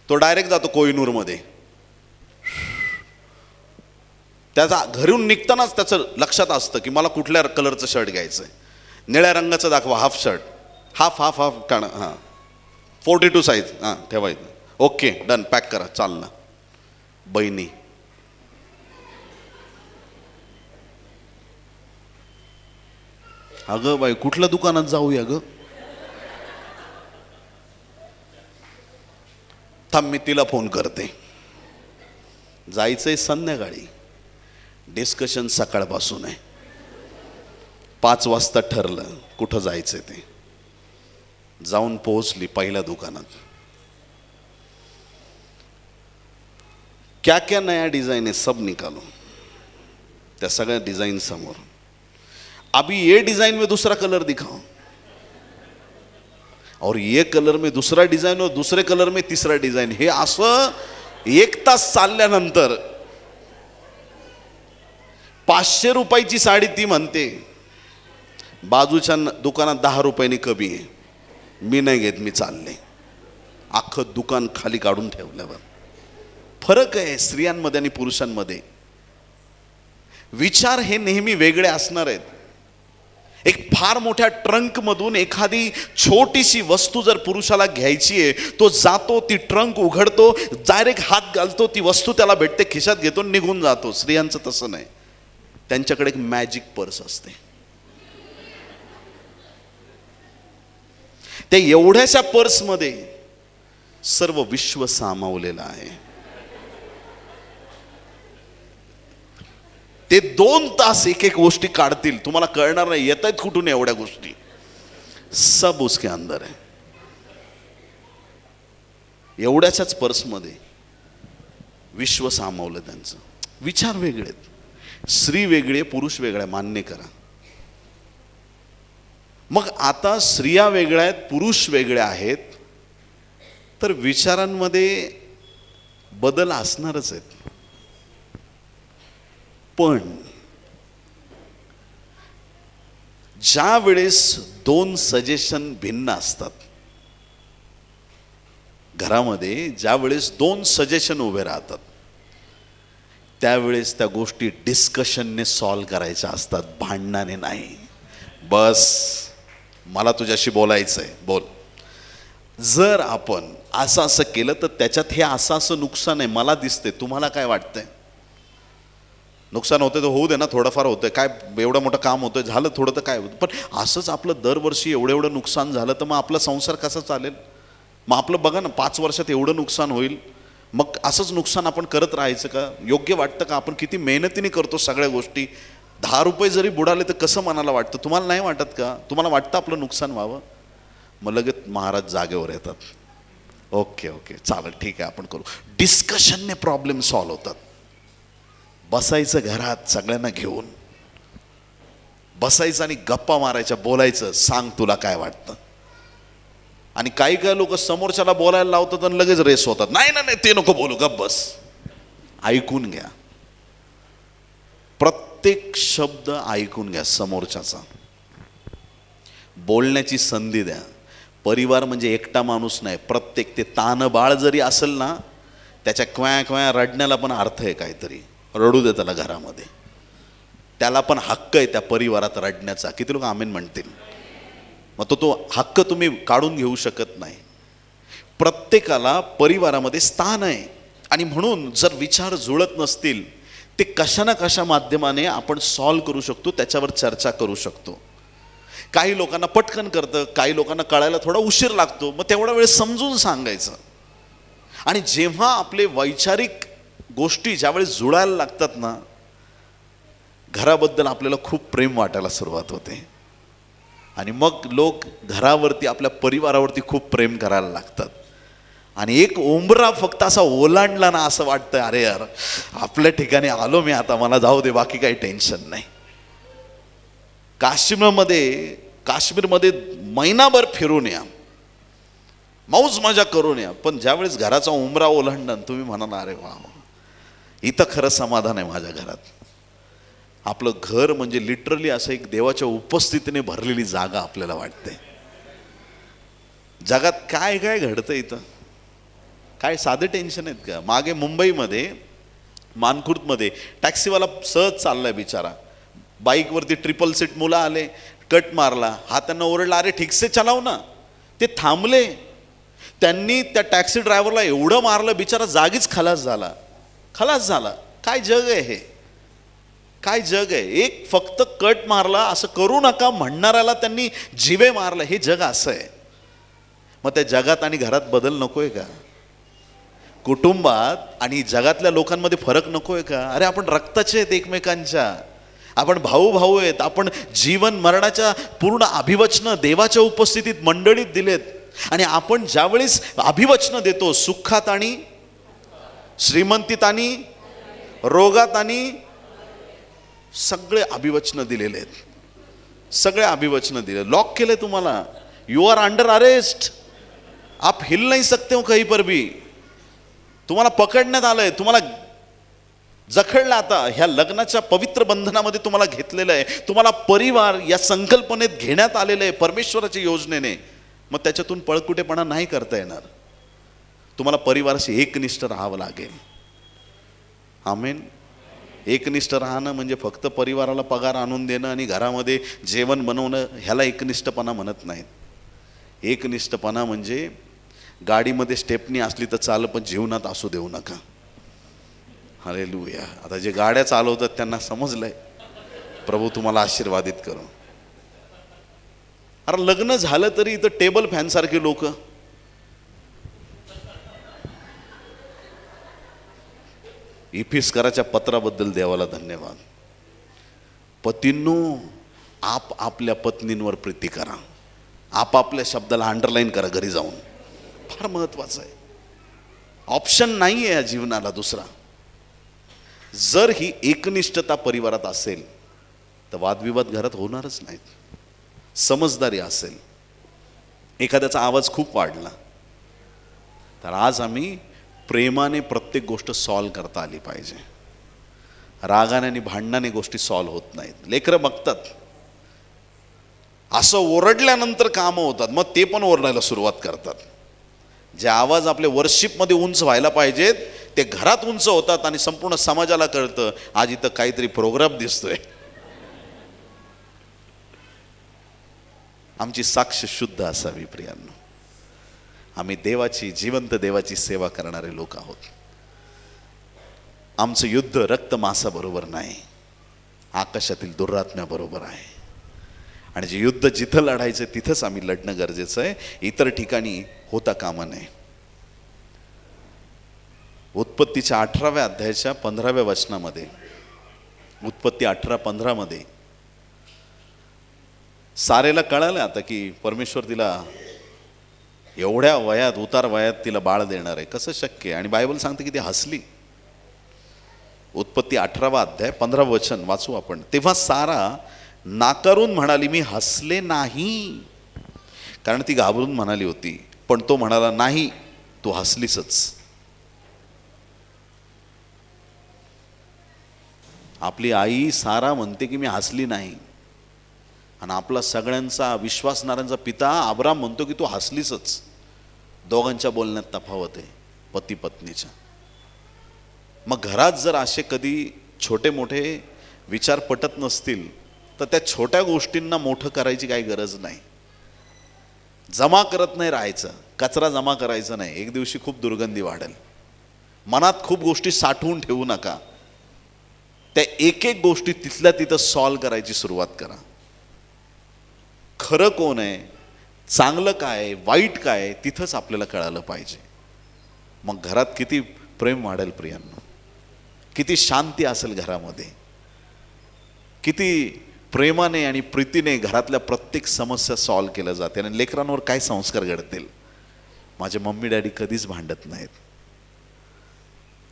तो डायरेक्ट जातो कोहिनूरमध्ये. त्याचा घरून निघतानाच त्याचं लक्षात असतं की मला कुठल्या कलरचं शर्ट घ्यायचं आहे. निळ्या रंगाचं दाखवा, half shirt, half half half टाण, हां 42 साईज, हां ठेवायचं, ओके डन, पॅक करा, चाल ना. बहिणी अगं बाई कुठल्या दुकानात जाऊया ग? थांब मी तिला फोन करते. जायचंय संध्याकाळी, डिस्कशन सकाळपासून आहे. 5 वाजता ठरलं कुठं जायचं ते. जाऊन पोहोचली पहिल्या दुकानात. क्या क्या नया डिज़ाइन है सब निकालो, त्या सगळ्या डिज़ाइन समोर. अभी ये डिज़ाइन में दूसरा कलर दिखाओ, और ये कलर में दूसरा डिज़ाइन, और दूसरे कलर में तीसरा डिज़ाइन. हे असं 1 तास चालल्यानंतर 500 रुपयाची साडी ती म्हणते बाजूच्या दुकानात 10 रुपयांनी कमी आहे, मी नाही घेत, मी चालले. अख्खं दुकान खाली काढून ठेवल्यावर. फरक आहे स्त्रियांमध्ये आणि पुरुषांमध्ये. विचार हे नेहमी वेगळे असणार आहेत. एक फार मोठ्या ट्रंकमधून एखादी छोटीशी वस्तू जर पुरुषाला घ्यायची आहे, तो जातो, ती ट्रंक उघडतो, डायरेक्ट हात घालतो, ती वस्तू त्याला भेटते, खिशात घेतो, निघून जातो. स्त्रियांचं तसं नाही. त्यांच्याकडे एक मॅजिक पर्स असते. त्या एवढ्याशा पर्समध्ये सर्व विश्व सामावलेलं आहे. ते 2 तास एक एक गोष्टी काढतील, तुम्हाला कळणार नाही येत आहेत कुठून एवढ्या गोष्टी. सब उसके अंदर आहे. एवढ्याच्याच पर्समध्ये विश्व सामावलं त्यांचं. विचार वेगळे आहेत. स्त्री वेगळे, पुरुष वेगळे, मान्य करा. मग आता स्त्रिया वेगळ्या आहेत, पुरुष वेगळे आहेत, तर विचारांमध्ये बदल असणारच आहेत. पण ज्या वेळेस 2 सजेशन भिन्न असतात घरामध्ये, ज्या वेळेस 2 सजेशन उभे राहतात, त्यावेळेस त्या गोष्टी डिस्कशनने सॉल्व करायच्या असतात, भांडणाने नाही. बस मला तुझ्याशी बोलायचं आहे, बोल. जर आपण असं असं केलं तर त्याच्यात हे असं असं नुकसान आहे, मला दिसते, तुम्हाला काय वाटतंय? नुकसान होतं तर होऊ दे ना, थोडंफार होतंय, काय एवढं मोठं काम होतंय, झालं थोडं तर काय होतं. पण असंच आपलं दरवर्षी एवढं नुकसान झालं तर मग आपला संसार कसा चालेल? मग आपलं बघा ना, 5 वर्षात एवढं नुकसान होईल, मग असंच नुकसान आपण करत राहायचं का? योग्य वाटतं का? आपण किती मेहनतीने करतो सगळ्या गोष्टी. 10 रुपये जरी बुडाले तर कसं मनाला वाटतं? तुम्हाला नाही वाटत का? तुम्हाला वाटतं आपलं नुकसान व्हावं? मग लगेच महाराज जागेवर येतात. ओके ओके चालेल, ठीक आहे, आपण करू. डिस्कशनने प्रॉब्लेम सॉल्व होतात. बसायचं घरात सगळ्यांना घेऊन, बसायचं आणि गप्पा मारायच्या, बोलायचं, सांग तुला काय वाटतं. आणि काही काही लोक समोरच्याला बोलायला लावतात आणि लगेच रेस होतात. नाही ना, नाही ते नको बोलू, गप्प बस. ऐकून घ्या, प्रत्येक शब्द ऐकून घ्या समोरच्याचा. बोलण्याची संधी द्या. परिवार म्हणजे एकटा माणूस नाही, प्रत्येक. ते ताणबाळ जरी असेल ना, त्याच्या क्वया क्वया रडण्याला पण अर्थ आहे काहीतरी. रडू दे त्याला घरामध्ये, त्याला पण हक्क आहे त्या परिवारात रडण्याचा. किती लोक आमीन म्हणतील? मग तो हक्क तुम्ही काढून घेऊ शकत नाही. प्रत्येकाला परिवारामध्ये स्थान आहे. आणि म्हणून जर विचार जुळत नसतील, ते कशा ना कशा माध्यमाने आपण सॉल्व करू शकतो, त्याच्यावर चर्चा करू शकतो. काही लोकांना पटकन करतं, काही लोकांना कळायला थोडा उशीर लागतो. मग तेवढा वेळ समजून सांगायचं. आणि जेव्हा आपले वैचारिक गोष्टी ज्यावेळेस जुळायला लागतात ना, घराबद्दल आपल्याला खूप प्रेम वाटायला सुरुवात होते. आणि मग लोक घरावरती, आपल्या परिवारावरती खूप प्रेम करायला लागतात. आणि एक ओंबरा फक्त असा ओलांडला ना, असं वाटतं अरे यार आपल्या ठिकाणी आलो मी, आता मला जाऊ दे, बाकी काही टेन्शन नाही. काश्मीरमध्ये महिनाभर फिरून या, मौज मजा करून या. पण ज्यावेळेस घराचा उंबरा ओलांडला, तुम्ही म्हणाला अरे वा, इथं खरं समाधान आहे माझ्या घरात. आपलं घर म्हणजे लिटरली असं एक देवाच्या उपस्थितीने भरलेली जागा आपल्याला वाटते. जगात काय काय घडतं इथं, काय साधे टेन्शन आहेत का? मागे मुंबईमध्ये मानखुर्दमध्ये टॅक्सीवाला सहज चाललाय बिचारा, बाईकवरती 3 सीट मुलं आले, कट मारला, हा त्यांना ओरडला अरे ठीकसे चालव ना. ते थांबले, त्यांनी त्या टॅक्सी ड्रायव्हरला एवढं मारलं, बिचारा जागीच खलास झाला. काय जग आहे हे, काय जग आहे? एक फक्त कट मारला, असं करू नका म्हणणाऱ्याला त्यांनी जिवे मारलं. हे जग असं आहे. मग त्या जगात आणि घरात बदल नकोय का? कुटुंबात आणि जगातल्या लोकांमध्ये फरक नकोय का? अरे आपण रक्ताचे आहेत एकमेकांच्या, आपण भाऊ आहेत. आपण जीवन मरणाच्या पूर्ण अभिवचनं देवाच्या उपस्थितीत मंडळीत दिलेत. आणि आपण ज्यावेळेस अभिवचनं देतो सुखात आणि श्रीमंतीत आणि रोगात आणि सगळे अभिवचनं दिलेले आहेत. सगळे अभिवचनं दिले, लॉक केले तुम्हाला. यू आर अंडर अरेस्ट, आप हिल नहीं सकते हो कहीं पर भी. तुम्हाला पकडण्यात आलंय, तुम्हाला जखडलं. आता ह्या लग्नाच्या पवित्र बंधनामध्ये तुम्हाला घेतलेलं आहे. तुम्हाला परिवार या संकल्पनेत घेण्यात आलेलं आहे परमेश्वराच्या योजनेने. मग त्याच्यातून पळकुटेपणा नाही करता येणार. तुम्हाला परिवाराशी एकनिष्ठ राहावं लागेल. आमेन. एकनिष्ठ राहणं म्हणजे फक्त परिवाराला पगार आणून देणं आणि घरामध्ये जेवण बनवणं, ह्याला एकनिष्ठपणा म्हणत नाहीत. एकनिष्ठपणा म्हणजे गाडीमध्ये स्टेपनी असली तर चाल, पण जीवनात असू देऊ नका. हालेलुया. आता जे गाड्या चालवतात त्यांना समजलंय. प्रभू तुम्हाला आशीर्वादित करू. अरे लग्न झालं तरी इथं टेबल फॅन सारखे लोक. इफिस्कराच्या पत्राबद्दल देवाला धन्यवाद. पतींनो, आप आपल्या पत्नींवर प्रीती करा. आपापल्या शब्दाला अंडरलाईन करा घरी जाऊन. फार महत्वाचं आहे. ऑप्शन नाही आहे या जीवनाला दुसरा. जर ही एकनिष्ठता परिवारात असेल तर वादविवाद घरात होणारच नाहीत. समजदारी असेल. एखाद्याचा आवाज खूप वाढला तर आज आम्ही प्रेमाने प्रत्येक गोष्ट सॉल्व करता आली पाहिजे. रागाने आणि भांडणाने गोष्टी सॉल्व होत नाहीत. लेकरं बघतात असं ओरडल्यानंतर कामं होतात, मग ते पण ओरडायला सुरुवात करतात. जे आवाज आपले वर्शिपमध्ये उंच व्हायला पाहिजेत ते घरात उंच होतात आणि संपूर्ण समाजाला कळतं आज इथं काहीतरी प्रोग्राम दिसतोय. आमची साक्ष शुद्ध असावी प्रियांनो. आम्ही देवाची, जिवंत देवाची सेवा करणारे लोक आहोत. आमचं युद्ध रक्त मांसाबरोबर नाही, आकाशातील दुरात्म्याबरोबर आहे. आणि जे युद्ध जिथं लढायचं तिथंच आम्ही लढणं गरजेचं आहे. इतर ठिकाणी होता कामा नये. उत्पत्तीच्या 18व्या अध्यायाच्या 15व्या वचनामध्ये, उत्पत्ती 18:15 मध्ये सारेला कळालं आता की परमेश्वर तिला एवढ्या वयात, उतार वयात तिला बाळ देणार आहे. कसं शक्य आहे? आणि बायबल सांगते की ती हसली. उत्पत्ती 18वा अध्याय 15 वचन वाचू आपण. तेव्हा सारा नाकारून म्हणाली, मी हसले नाही. कारण ती घाबरून म्हणाली होती. पण तो म्हणाला, नाही, तू हसलीसच. आपली आई सारा म्हणते की मी हसली नाही, आणि आपला सगळ्यांचा विश्वासणाऱ्यांचा पिता अब्राम म्हणतो की तू हसलीसच. दोघांच्या बोलण्यात तफावत आहे, पती पत्नीच्या. मग घरात जर असे कधी छोटे मोठे विचार पटत नसतील तर त्या छोट्या गोष्टींना मोठं करायची काही गरज नाही. जमा करत नाही राहायचं, कचरा जमा करायचा नाही. एक दिवशी खूप दुर्गंधी वाढेल. मनात खूप गोष्टी साठवून ठेवू नका. त्या एक एक गोष्टी तिथल्या तिथं सॉल्व करायची सुरुवात करा. खरं कोण आहे, चांगलं काय, वाईट काय, तिथंच आपल्याला कळालं पाहिजे. मग घरात किती प्रेम वाढेल प्रियांनो, किती शांती असेल घरामध्ये, किती प्रेमाने आणि प्रीतीने घरातल्या प्रत्येक समस्या सॉल्व केल्या जाते. आणि लेकरांवर काय संस्कार घडतील. माझे मम्मी डॅडी कधीच भांडत नाहीत.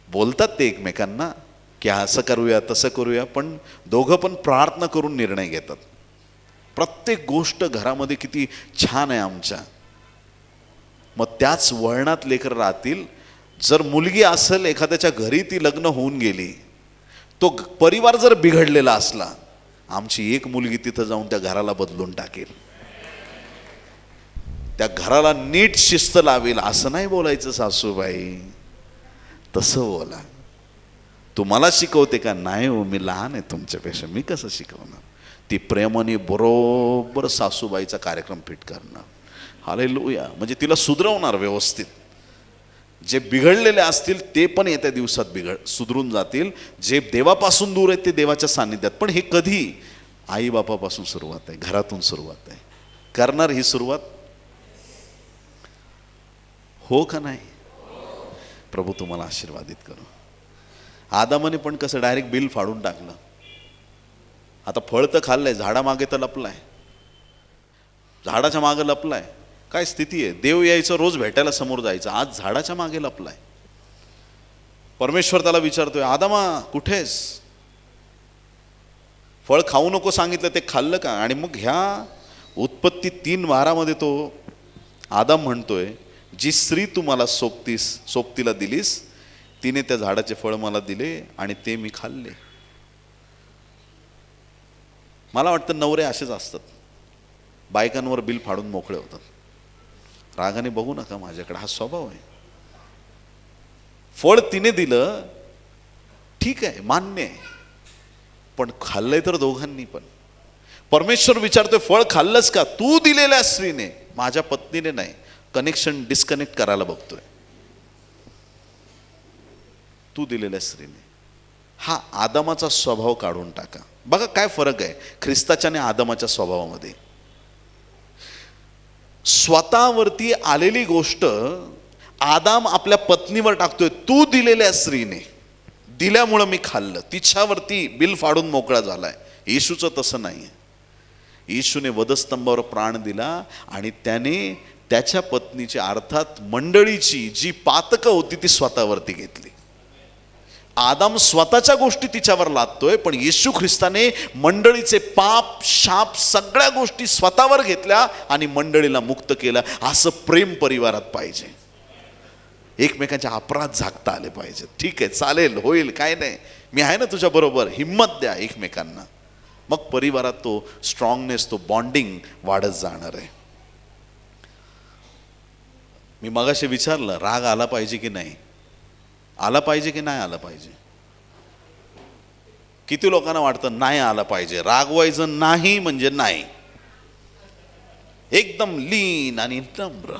बोलतात ते एकमेकांना की असं करूया तसं करूया, पण दोघं पण प्रार्थना करून निर्णय घेतात. प्रत्येक गोष्ट घरामध्ये किती छान आहे आमच्या. मग त्याच वळणात लेकर राहतील. जर मुलगी असेल एखाद्याच्या घरी, ती लग्न होऊन गेली, तो परिवार जर बिघडलेला असला, आमची एक मुलगी तिथं जाऊन त्या घराला बदलून टाकेल, त्या घराला नीट शिस्त लावेल. असं नाही बोलायचं सासूबाई, तसं बोला. तू मला शिकवते का? नाही हो, मी लहान आहे तुमच्यापेक्षा, मी कसं शिकवणार. ती प्रेमाने बरोबर सासूबाईचा कार्यक्रम फिट करणार. हालेलुया. म्हणजे तिला सुधरवणार व्यवस्थित. जे बिघडलेले असतील ते पण येत्या दिवसात सुधरून जातील. जे देवापासून दूर आहेत ते देवाच्या सान्निध्यात. पण हे कधी? आई बापापासून सुरुवात आहे, घरातून सुरुवात आहे. करणार ही सुरुवात? हो का नाही? प्रभू तुम्हाला आशीर्वादित करू. आदामाने पण कसं डायरेक्ट बिल फाडून टाकलं. आता फळ तर खाल्लंय, झाडामागे तर लपलाय, झाडाच्या मागे लपलाय. काय स्थिती आहे? देव यायचं, रोज भेटायला समोर जायचं, आज झाडाच्या मागे लपलाय. परमेश्वर त्याला विचारतोय, आदामा कुठेस? फळ खाऊ नको सांगितलं, ते खाल्लं का? आणि मग ह्या उत्पत्ती 3:12 तो आदाम म्हणतोय, जी स्त्री तू मला सोबतीला दिलीस तिने त्या झाडाचे फळ मला दिले आणि ते मी खाल्ले. मला वाटतं नवरे असेच असतात, बायकांवर बिल फाडून मोकळे होतात. रागाने बघू नका माझ्याकडे, हा स्वभाव आहे. फळ तिने दिलं, ठीक आहे, मान्य आहे, पण खाल्लंय तर दोघांनी पण. परमेश्वर विचारतोय, फळ खाल्लंस का? तू दिलेल्या स्त्रीने, माझ्या पत्नीने नाही. कनेक्शन डिस्कनेक्ट करायला बघतोय. तू दिलेल्या स्त्रीने. हा आदामाचा स्वभाव काढून टाका. बघा काय फरक आहे ख्रिस्ताच्या आणि आदामाच्या स्वभावामध्ये. स्वतःवरती आलेली गोष्ट आदाम आपल्या पत्नीवर टाकतोय, तू दिलेल्या स्त्रीने दिल्यामुळं मी खाल्लं, तिच्यावरती बिल फाडून मोकळा झालाय. येशूचं तसं नाही. येशूने वधस्तंभावर प्राण दिला आणि त्याने त्याच्या पत्नीची, अर्थात मंडळीची जी पातकं होती ती स्वतःवरती घेतली. आदाम स्वतःच्या गोष्टी तिच्यावर लादतोय, पण येशू ख्रिस्ताने मंडळीचे पाप, शाप सगळ्या गोष्टी स्वतःवर घेतल्या आणि मंडळीला मुक्त केलं. असं प्रेम परिवारात पाहिजे. एकमेकांचे अपराध झाकता आले पाहिजे. ठीक आहे, चालेल, होईल, काय नाही, मी आहे ना तुझ्या बरोबर, हिम्मत द्या एकमेकांना. मग परिवारात तो स्ट्रॉंगनेस, तो बॉन्डिंग वाढत जाणार आहे. मी मगाशी विचारलं, राग आला पाहिजे की नाही? आला पाहिजे की नाही आला पाहिजे? किती लोकांना वाटतं नाही आला पाहिजे. रागवायचं नाही म्हणजे नाही, एकदम लीन आणि नम्र.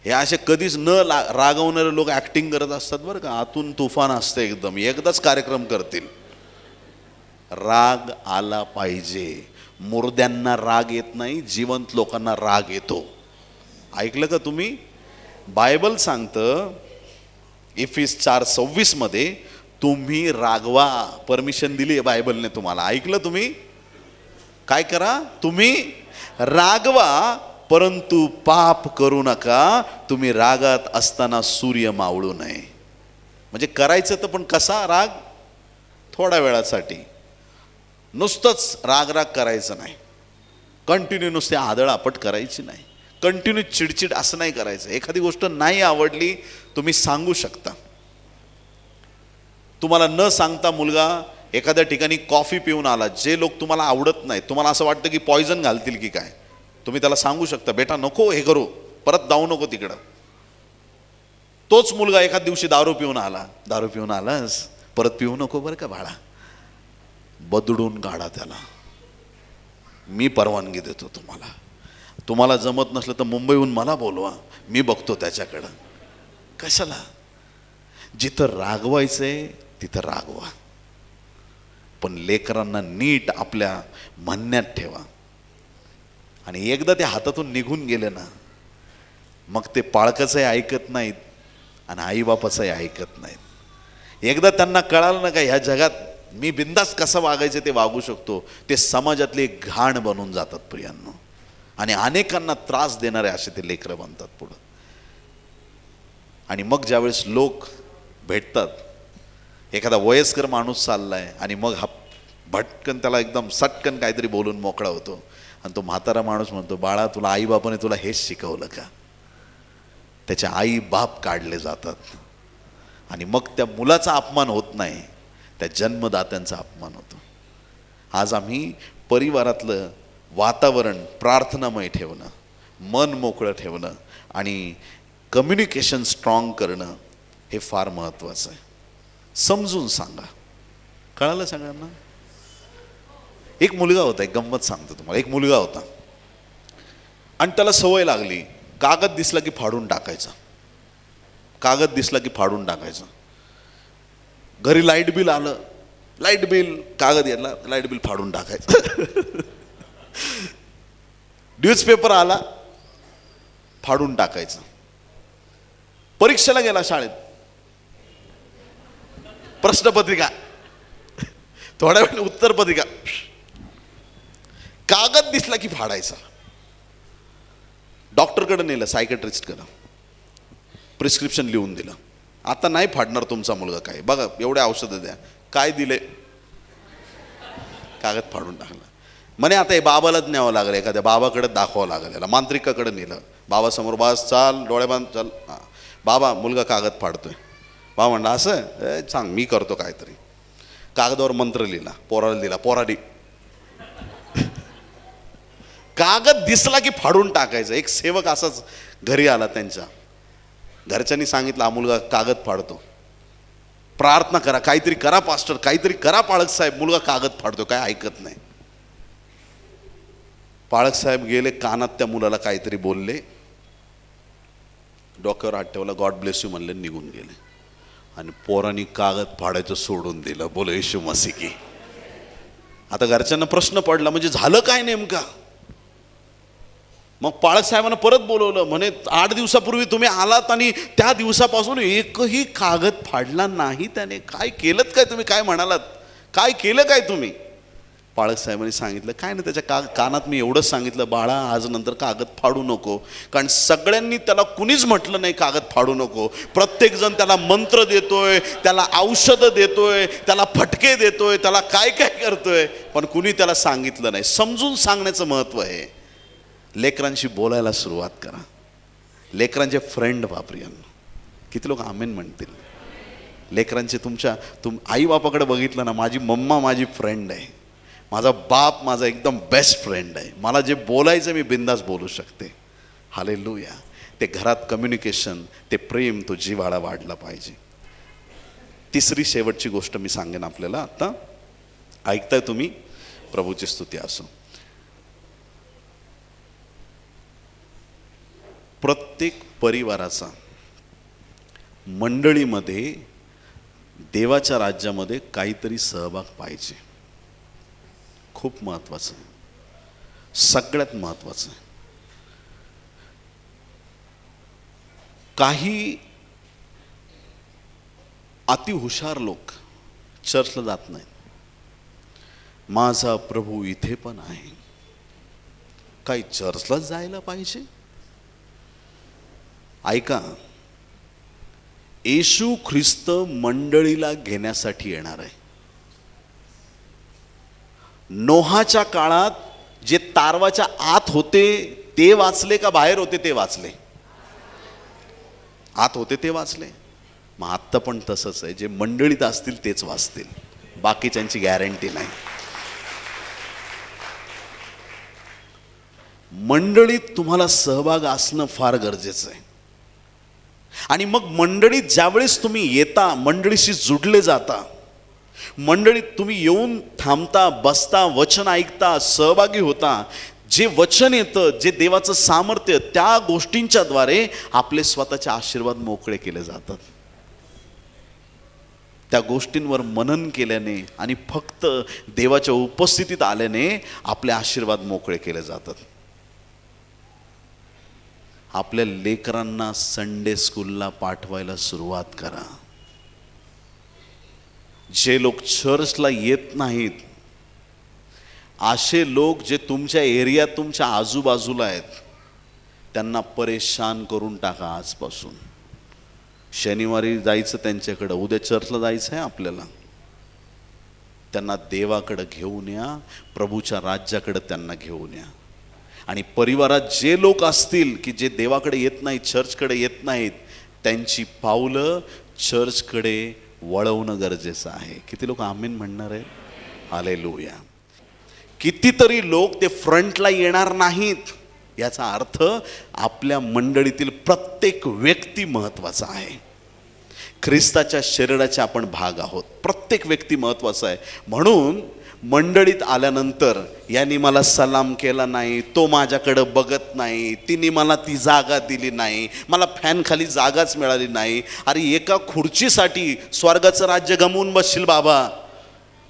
हे असे कधीच न रागवणारे लोक ऍक्टिंग करत असतात बरं का. आतून तुफान असतं एकदम, एकदाच कार्यक्रम करतील. राग आला पाहिजे. मुर्द्यांना राग येत नाही, जिवंत लोकांना राग येतो. ऐकलं का तुम्ही? बायबल सांगतं इफिस 4:26 तुम्ही रागवा. परमिशन दिली आहे बायबलने तुम्हाला. ऐकलं तुम्ही? काय करा? तुम्ही रागवा, परंतु पाप करू नका. तुम्ही रागात असताना सूर्य मावळू नये. म्हणजे करायचं तर पण कसा राग? थोड्या वेळासाठी. नुसतंच राग करायचं नाही. कंटिन्यू नुसते आदळआपट करायची नाही. कंटिन्यू चिडचिड असं नाही करायचं. एखादी गोष्ट नाही आवडली तुम्ही सांगू शकता. तुम्हाला न सांगता मुलगा एखाद्या ठिकाणी कॉफी पिऊन आला, जे लोक तुम्हाला आवडत नाही, तुम्हाला असं वाटतं की पॉयझन घालतील की काय, तुम्ही त्याला सांगू शकता, बेटा नको हे करू, परत जाऊ नको तिकडं. तोच मुलगा एखाद दिवशी दारू पिऊन आलास, परत पिऊ नको बरं का बाळा, बदडून काढा त्याला. मी परवानगी देतो तुम्हाला. तुम्हाला जमत नसलं तर मुंबईहून मला बोलवा, मी बघतो त्याच्याकडं. कशाला? जिथं रागवायचंय तिथं रागवा, पण लेकरांना नीट आपल्या म्हणण्यात ठेवा. आणि एकदा ते हातातून निघून गेले ना, मग ते पाळकाचंही ऐकत नाहीत आणि आईबापाचंही ऐकत नाहीत. एकदा त्यांना कळालं ना का ह्या जगात मी बिंदास कसं वागायचं ते वागू शकतो, ते समाजातले एक घाण बनून जातात प्रियांनो. आणि अनेकांना त्रास देणारे असे ते लेकरं बनतात पुढं. आणि मग ज्यावेळेस लोक भेटतात, एखादा वयस्कर माणूस चाललाय आणि मग हा भटकन त्याला एकदम सटकन काहीतरी बोलून मोकळा होतो, आणि तो म्हातारा माणूस म्हणतो, बाळा तुला आईबापाने तुला हेच शिकवलं का? त्याच्या आई बाप काढले जातात आणि मग त्या मुलाचा अपमान होत नाही, त्या जन्मदात्यांचा अपमान होतो. आज आम्ही परिवारातलं वातावरण प्रार्थनामय ठेवणं, मन मोकळं ठेवणं आणि कम्युनिकेशन स्ट्रॉंग करणं हे फार महत्त्वाचं आहे. समजून सांगा. कळालं सगळ्यांना? एक मुलगा होता, एक गंमत सांगतो तुम्हाला. एक मुलगा होता आणि त्याला सवय लागली, कागद दिसला की फाडून टाकायचा. कागद दिसला की फाडून टाकायचा. घरी लाईट बिल आलं, लाईट बिल, कागद यायला, लाईट बिल फाडून टाकायचं. न्यूजपेपर आला, फाडून टाकायचं. परीक्षेला गेला शाळेत, प्रश्नपत्रिका, थोड्या वेळ उत्तरपत्रिका, कागद दिसला की फाडायचा. डॉक्टरकडे नेलं, सायकेट्रिस्टकडे, प्रिस्क्रिप्शन लिहून दिलं, आता नाही फाडणार तुमचा मुलगा. काय बघा एवढे औषधं द्या. काय दिले? कागद फाडून टाकला. म्हणे आता हे बाबालाच न्यावं लागलं, एखाद्या बाबाकडे दाखवावं लागलं, याला मांत्रिकाकडे नेलं. बाबासमोर बस, चाल डोळे बांध, चल. हां बाबा मुलगा कागद फाडतोय. बाबा म्हणला असं सांग मी करतो काहीतरी. कागदावर मंत्र लिहिला, पोराला दिला. पोराडी कागद दिसला की फाडून टाकायचं. एक सेवक असाच घरी आला, त्यांच्या घरच्यांनी सांगितलं हा मुलगा कागद फाडतो, प्रार्थना करा, काहीतरी करा पास्टर, काहीतरी करा पाळक साहेब, मुलगा कागद फाडतो. काय ऐकत नाही. पाळक साहेब गेले, कानात त्या मुलाला काहीतरी बोलले, डोक्यावर हात ठेवला, गॉड ब्लेस यू म्हणले, निघून गेले. आणि पोरांनी कागद फाडायचं सोडून दिलं. बोलो येशू मसीह की. आता घरच्यांना प्रश्न पडला, म्हणजे झालं काय नेमका? मग पाळक साहेबांना परत बोलवलं. म्हणे 8 दिवसापूर्वी तुम्ही आलात आणि त्या दिवसापासून एकही कागद फाडला नाही त्याने. काय केलं काय तुम्ही? काय म्हणालात? काय केलं काय तुम्ही? पाळक साहेबांनी सांगितलं काय नाही, त्याच्या कानात मी एवढंच सांगितलं, बाळा आज नंतर कागद फाडू नको. कारण सगळ्यांनी त्याला कुणीच म्हटलं नाही कागद फाडू नको. प्रत्येकजण त्याला मंत्र देतोय, त्याला औषधं देतोय, त्याला फटके देतोय, त्याला काय काय करतोय, पण कुणी त्याला सांगितलं नाही. समजून सांगण्याचं महत्त्व आहे. लेकरांशी बोलायला सुरुवात करा. लेकरांचे फ्रेंड वापरूया. किती लोक आमेन म्हणतील? लेकरांचे आई बापाकडे बघितलं ना, माझी मम्मा माझी फ्रेंड आहे, माझा बाप माझा एकदम बेस्ट फ्रेंड आहे, मला जे बोलायचं मी बिंदास बोलू शकते. हालेलुया. ते घरात कम्युनिकेशन, ते प्रेम, तो जिव्हाळा वाढला पाहिजे. तिसरी शेवटची गोष्ट मी सांगेन आपल्याला. आता ऐकताय तुम्ही? प्रभूची स्तुती असो. प्रत्येक परिवाराचा मंडळीमध्ये, देवाच्या राज्यामध्ये काहीतरी सहभाग पाहिजे. खूप महत्वाचं, सगळ्यात महत्वाचं. काही अतिहुशार लोक चर्चला जात नाहीत. माझा प्रभू इथे पण आहे. काही चर्चला जायला पाहिजे. ऐका, येशू ख्रिस्त मंडळीला घेण्यासाठी येणार आहे. नोहाच्या काळात जे तारवाच्या आत होते ते वाचले का बाहेर होते ते वाचले? आत होते ते वाचले. मग आत्ता पण तसंच आहे. जे मंडळीत असतील तेच वाचतील, बाकीच्यांची गॅरंटी नाही. मंडळीत तुम्हाला सहभाग असणं फार गरजेचं आहे. आणि मग मंडळीत ज्यावेळेस तुम्ही येता, मंडळीशी जुडले जाता, मंडळीत तुम्ही येऊन थांबता, बसता, वचन ऐकता, सहभागी होता, जे वचन येतं, जे देवाचं सामर्थ्य, त्या गोष्टींच्या द्वारे आपले स्वतःचे आशीर्वाद मोकळे केले जातात. त्या गोष्टींवर मनन केल्याने आणि फक्त देवाच्या उपस्थितीत आल्याने आपले आशीर्वाद मोकळे केले जातात. आपल्या लेकरांना संडे स्कूलला पाठवायला सुरुवात करा. जे लोक चर्चला येत नाहीत, असे लोक जे तुमच्या एरियात, तुमच्या आजूबाजूला आहेत, त्यांना परेशान करून टाका आजपासून. शनिवारी जायचं त्यांच्याकडं, उद्या चर्चला जायचं आहे आपल्याला. त्यांना देवाकडं घेऊन या, प्रभूच्या राज्याकडं त्यांना घेऊन या. आणि परिवारात जे लोक असतील की जे देवाकडे येत नाहीत, चर्चकडे येत नाहीत, त्यांची पावलं चर्चकडे वळवणं गरजेचं आहे. किती लोक आमीन म्हणणार आहे? हालेलुया. कितीतरी लोक ते फ्रंटला येणार नाहीत. याचा अर्थ आपल्या मंडळीतील प्रत्येक व्यक्ती महत्त्वाचा आहे. ख्रिस्ताच्या शरीराचे आपण भाग आहोत. प्रत्येक व्यक्ती महत्त्वाचा आहे. म्हणून मंडळीत आल्यानंतर यांनी मला सलाम केला नाही, तो माझ्याकडं बघत नाही, तिने मला ती जागा दिली नाही, मला फॅन खाली जागाच मिळाली नाही. अरे एका खुर्चीसाठी स्वर्गाचं राज्य गमवून बसशील बाबा.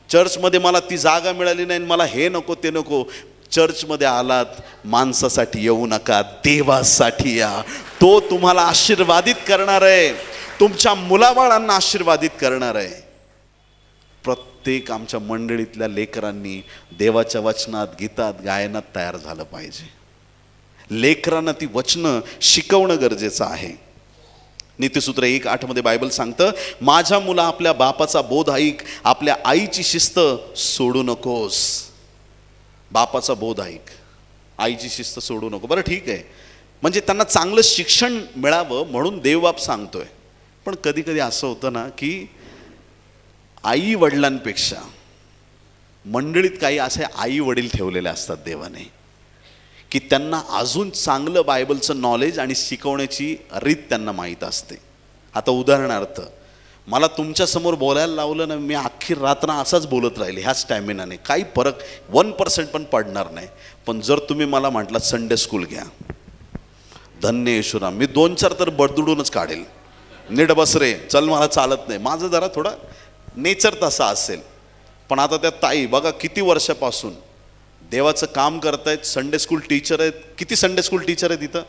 चर्चमध्ये मला ती जागा मिळाली नाही, मला हे नको ते नको. चर्चमध्ये आलात, माणसासाठी येऊ नका, देवासाठी या. तो तुम्हाला आशीर्वादित करणार आहे, तुमच्या मुलाबाळांना आशीर्वादित करणार आहे. प्रत्येक आमच्या मंडळीतल्या लेकरांनी देवाच्या वचनात, गीतात, गायनात तयार झालं पाहिजे. लेकरांना ती वचनं शिकवणं गरजेचं आहे. नीतिसूत्र 1:8 मध्ये बायबल सांगतं, माझ्या मुला आपल्या बापाचा बोध ऐक, आपल्या आईची शिस्त सोडू नकोस. बापाचा बोध ऐक, आईची शिस्त सोडू नको. बरं ठीक आहे, म्हणजे त्यांना चांगलं शिक्षण मिळावं म्हणून देवबाप सांगतोय. पण कधी कधी असं होतं ना की आई वडिलांपेक्षा मंडळीत काही असे आई वडील ठेवलेले असतात देवाने, की त्यांना अजून चांगलं बायबलचं नॉलेज आणि शिकवण्याची रीत त्यांना माहीत असते. आता उदाहरणार्थ, मला तुमच्यासमोर बोलायला लावलं ना, मी अख्खी रात्र असाच बोलत राहील ह्या स्टॅमिनाने, काही फरक 1% पण पडणार नाही. पण जर तुम्ही मला म्हटलं संडे स्कूल घ्या, धन्य येशूराम, मी 2-4 तर बडदुडूनच काढेल. नीट बस रे, चल मला चालत नाही, माझं जरा थोडा नेचर तसा असेल. पण आता त्या ताई बघा किती वर्षापासून देवाचं काम करतायत, संडे स्कूल टीचर आहेत. किती संडे स्कूल टीचर आहेत इथं?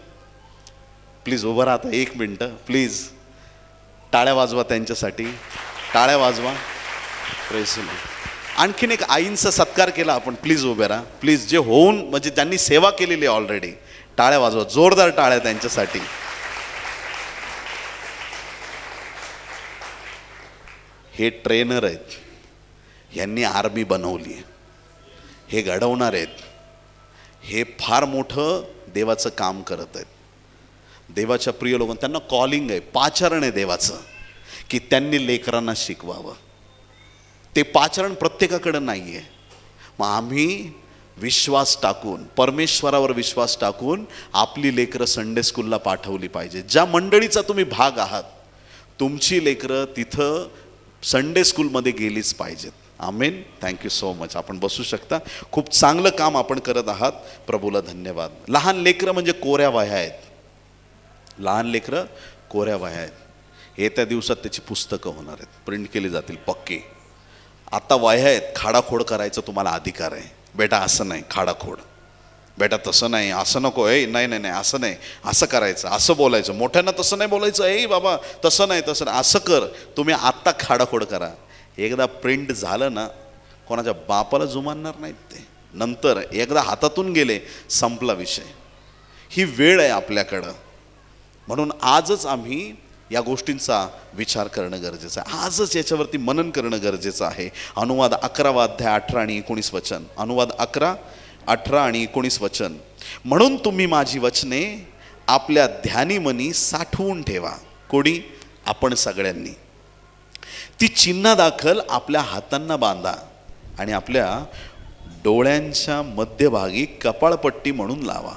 प्लीज उभं राहता 1 मिनटं, प्लीज टाळ्या वाजवा त्यांच्यासाठी, टाळ्या वाजवा. Praise the Lord. आणखीन एक आईंचा सत्कार केला आपण, प्लीज उभे राहा प्लीज. जे होऊन म्हणजे त्यांनी सेवा केलेली आहे ऑलरेडी, टाळ्या वाजवा, जोरदार टाळ्या त्यांच्यासाठी. हे ट्रेनर आहेत, यांनी आर्मी बनवली आहे, हे घडवणार आहेत, हे फार मोठं देवाचं काम करत आहेत. देवाच्या प्रिय लोकांना त्यांना कॉलिंग आहे, पाचारण आहे देवाचं, की त्यांनी लेकरांना शिकवावं. ते पाचारण प्रत्येकाकडं नाही आहे. मग आम्ही विश्वास टाकून, परमेश्वरावर विश्वास टाकून आपली लेकरं संडे स्कूलला पाठवली पाहिजे. ज्या मंडळीचा तुम्ही भाग आहात, तुमची लेकरं तिथं संडे स्कूलमध्ये गेलीच पाहिजेत. आमेन. Thank you so much. आपण बसू शकता. खूप चांगलं काम आपण करत आहात, प्रभूला धन्यवाद. लहान लेकरं म्हणजे कोऱ्या वह्या आहेत. लहान लेकरं कोऱ्या वह्या आहेत. येत्या दिवसात त्याची पुस्तकं होणार आहेत, प्रिंट केली जातील पक्की. आता वह्या आहेत, खाडाखोड करायचं तुम्हाला अधिकार आहे. बेटा असं नाही, खाडाखोड, बेटा तसं नाही, असं नको, नाही नाही नाही असं नाही, असं करायचं, असं बोलायचं, मोठ्यांना तसं नाही बोलायचं, बाबा तसं नाही, तसं नाही, असं कर. तुम्ही आत्ता खाडाखोड करा. एकदा प्रिंट झालं ना, कोणाच्या बापाला जुमानणार नाहीत ते. नंतर एकदा हातातून गेले, संपला विषय. ही वेळ आहे आपल्याकडं. म्हणून आजच आम्ही या गोष्टींचा विचार करणं गरजेचं आहे. आजच याच्यावरती मनन करणं गरजेचं आहे. अनुवाद 11 अध्याय 18 आणि 19 वचन. अनुवाद 11, 18 आणि 19 वचन. म्हणून तुम्ही माझी वचने आपल्या ध्यानीमनी साठवून ठेवा. कोणी? आपण सगळ्यांनी. ती चिन्हादाखल आपल्या हातांना बांधा आणि आपल्या डोळ्यांच्या मध्यभागी कपाळपट्टी म्हणून लावा.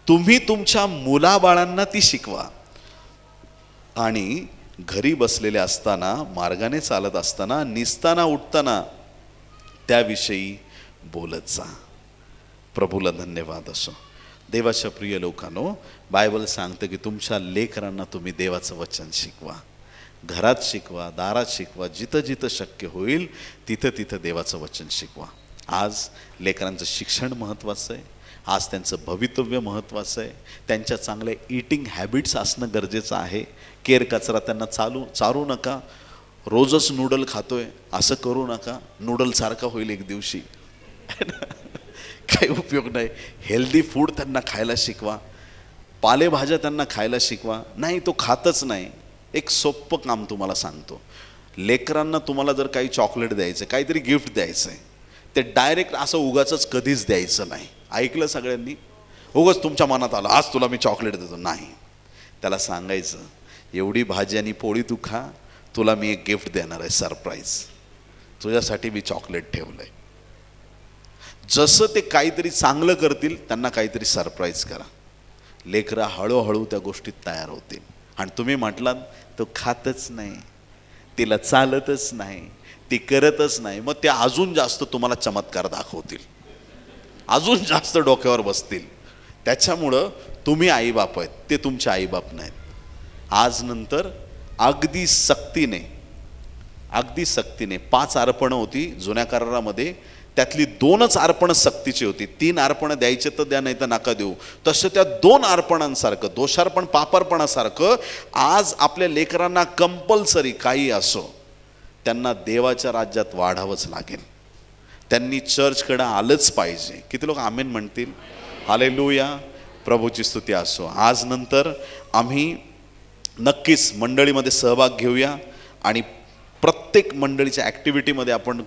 तुम्ही तुमच्या मुलाबाळांना ती शिकवा आणि घरी बसलेले असताना, मार्गाने चालत असताना, निसताना उठताना त्याविषयी बोलत जा. प्रभूला धन्यवाद असो. देवाच्या प्रिय लोकांनो, बायबल सांगतं की तुमच्या लेकरांना तुम्ही देवाचं वचन शिकवा. घरात शिकवा, दारात शिकवा, जिथं जिथं शक्य होईल तिथं तिथं देवाचं वचन शिकवा. आज लेकरांचं शिक्षण महत्त्वाचं आहे. आज त्यांचं भवितव्य महत्त्वाचं आहे. त्यांच्या चांगल्या ईटिंग हॅबिट्स असणं गरजेचं आहे. केर कचरा त्यांना चारू नका. रोजच नूडल खातोय असं करू नका, नूडलसारखा होईल एक दिवशी. काही उपयोग नाही. हेल्दी फूड त्यांना खायला शिकवा. पालेभाज्या त्यांना खायला शिकवा. नाही तो खातच नाही. एक सोपं काम तुम्हाला सांगतो. लेकरांना तुम्हाला जर काही चॉकलेट द्यायचं, काहीतरी गिफ्ट द्यायचं आहे, ते डायरेक्ट असं उगाचच कधीच द्यायचं नाही. ऐकलं सगळ्यांनी? उगाच तुमच्या मनात आलं आज तुला मी चॉकलेट देतो, नाही. त्याला सांगायचं, एवढी भाजी आणि पोळी तू खा, तुला मी एक गिफ्ट देणार आहे, सरप्राईज. तुझ्यासाठी मी चॉकलेट ठेवलं आहे. जसं ते काहीतरी चांगलं करतील, त्यांना काहीतरी सरप्राईज करा. लेकरं हळूहळू त्या गोष्टीत तयार होतील. आणि तुम्ही म्हटलात तो खातच नाही, तिला चालतच नाही, ती करतच नाही, मग ते अजून जास्त तुम्हाला चमत्कार दाखवतील, अजून जास्त डोक्यावर बसतील. त्याच्यामुळं तुम्ही आईबाप आहेत, ते तुमचे आईबाप नाहीत. आज नंतर अगदी सक्तीने 5 अर्पणं होती जुन्या करारामध्ये, त्यातली 2च अर्पणं सक्तीची होती. 3 अर्पणं द्यायचे तर द्या, नाही तर नका देऊ. तसं त्या 2 अर्पणांसारखं, दोषार्पण पापार्पणासारखं आज आपल्या लेकरांना कंपल्सरी काही असो, त्यांना देवाच्या राज्यात वाढावंच लागेल. त्यांनी चर्चकडे आलंच पाहिजे. किती लोक आमेन म्हणतील? हालेलुया. प्रभूची स्तुती असो. आज नंतर आम्ही नक्कीच मंडळीमध्ये सहभाग घेऊया आणि प्रत्येक मंडळीच्या ॲक्टिव्हिटीमध्ये आपण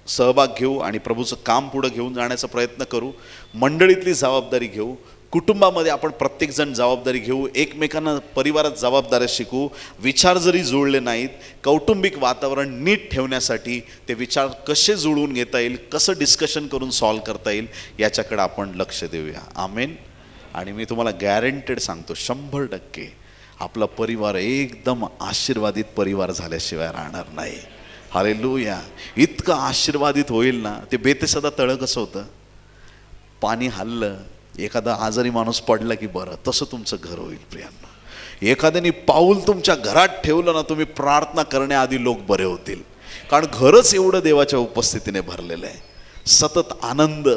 सहभाग घेऊ आणि प्रभूचं काम पुढं घेऊन जाण्याचा प्रयत्न करू. मंडळीतली जबाबदारी घेऊ, कुटुंबामध्ये आपण प्रत्येकजण जबाबदारी घेऊ, एकमेकांना परिवारात जबाबदाऱ्या शिकू. विचार जरी जुळले नाहीत, कौटुंबिक वातावरण नीट ठेवण्यासाठी ते विचार कसे जुळवून घेता येईल, कसं डिस्कशन करून सॉल्व करता येईल याच्याकडे आपण लक्ष देऊया. आमेन. आणि मी तुम्हाला गॅरंटेड सांगतो 100% आपला परिवार एकदम आशीर्वादित परिवार झाल्याशिवाय राहणार नाही. हालेलुया. इतकं आशीर्वादित होईल ना. ते बेतसदा तळं कसं होतं, पाणी हल्लं, एखादा आजारी माणूस पडला की बरं, तसं तुमचं घर होईल प्रियांना. एखाद्याने पाऊल तुमच्या घरात ठेवलं ना, तुम्ही प्रार्थना करण्याआधी लोक बरे होतील, कारण घरच एवढं देवाच्या उपस्थितीने भरलेलं आहे. सतत आनंद,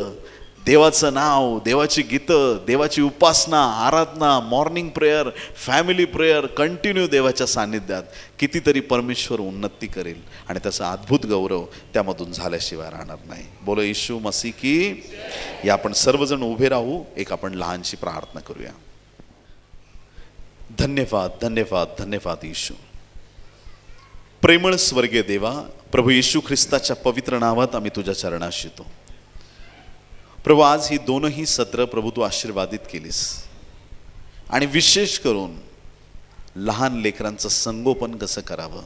देवाचं नाव, देवाची गीतं, देवाची उपासना, आराधना, morning prayer, family prayer, continue देवाच्या सान्निध्यात कितीतरी परमेश्वर उन्नती करेल आणि त्याचा अद्भुत गौरव त्यामधून झाल्याशिवाय राहणार नाही. बोलो येशू मसीह की. या आपण सर्वजण उभे राहू, एक आपण लहानशी प्रार्थना करूया. धन्यवाद धन्यवाद धन्यवाद येशू. प्रेमळ स्वर्गीय देवा, प्रभू येशू ख्रिस्ताच्या पवित्र नावात आम्ही तुझ्या चरणाशी येतो. प्रभू, आज ही दोनही सत्र प्रभू तू आशीर्वादित केलीस आणि विशेष करून लहान लेकरांचं संगोपन कसं करावं,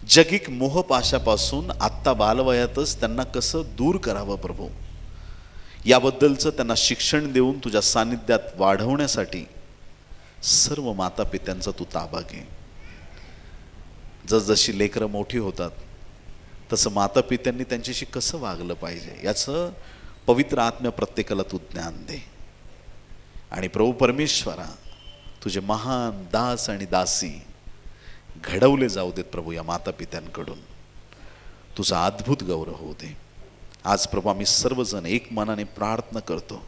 जगिक मोहपाशापासून आत्ता बालवयातच त्यांना कसं दूर करावं प्रभू, याबद्दलचं त्यांना शिक्षण देऊन तुझ्या सान्निध्यात वाढवण्यासाठी सर्व माता पित्यांचा तू ताबा घे. जसजशी लेकरं मोठी होतात तसं माता पित्यांनी त्यांच्याशी कसं वागलं पाहिजे याचं पवित्र आत्म्या प्रत्येकाला तू ज्ञान दे. आणि प्रभू परमेश्वरा, तुझे महान दास आणि दासी घडवले जाऊ देत प्रभू या माता पित्यांकडून. तुझा अद्भुत गौरव होऊ दे. आज प्रभू आम्ही सर्वजण एक मनाने प्रार्थना करतो.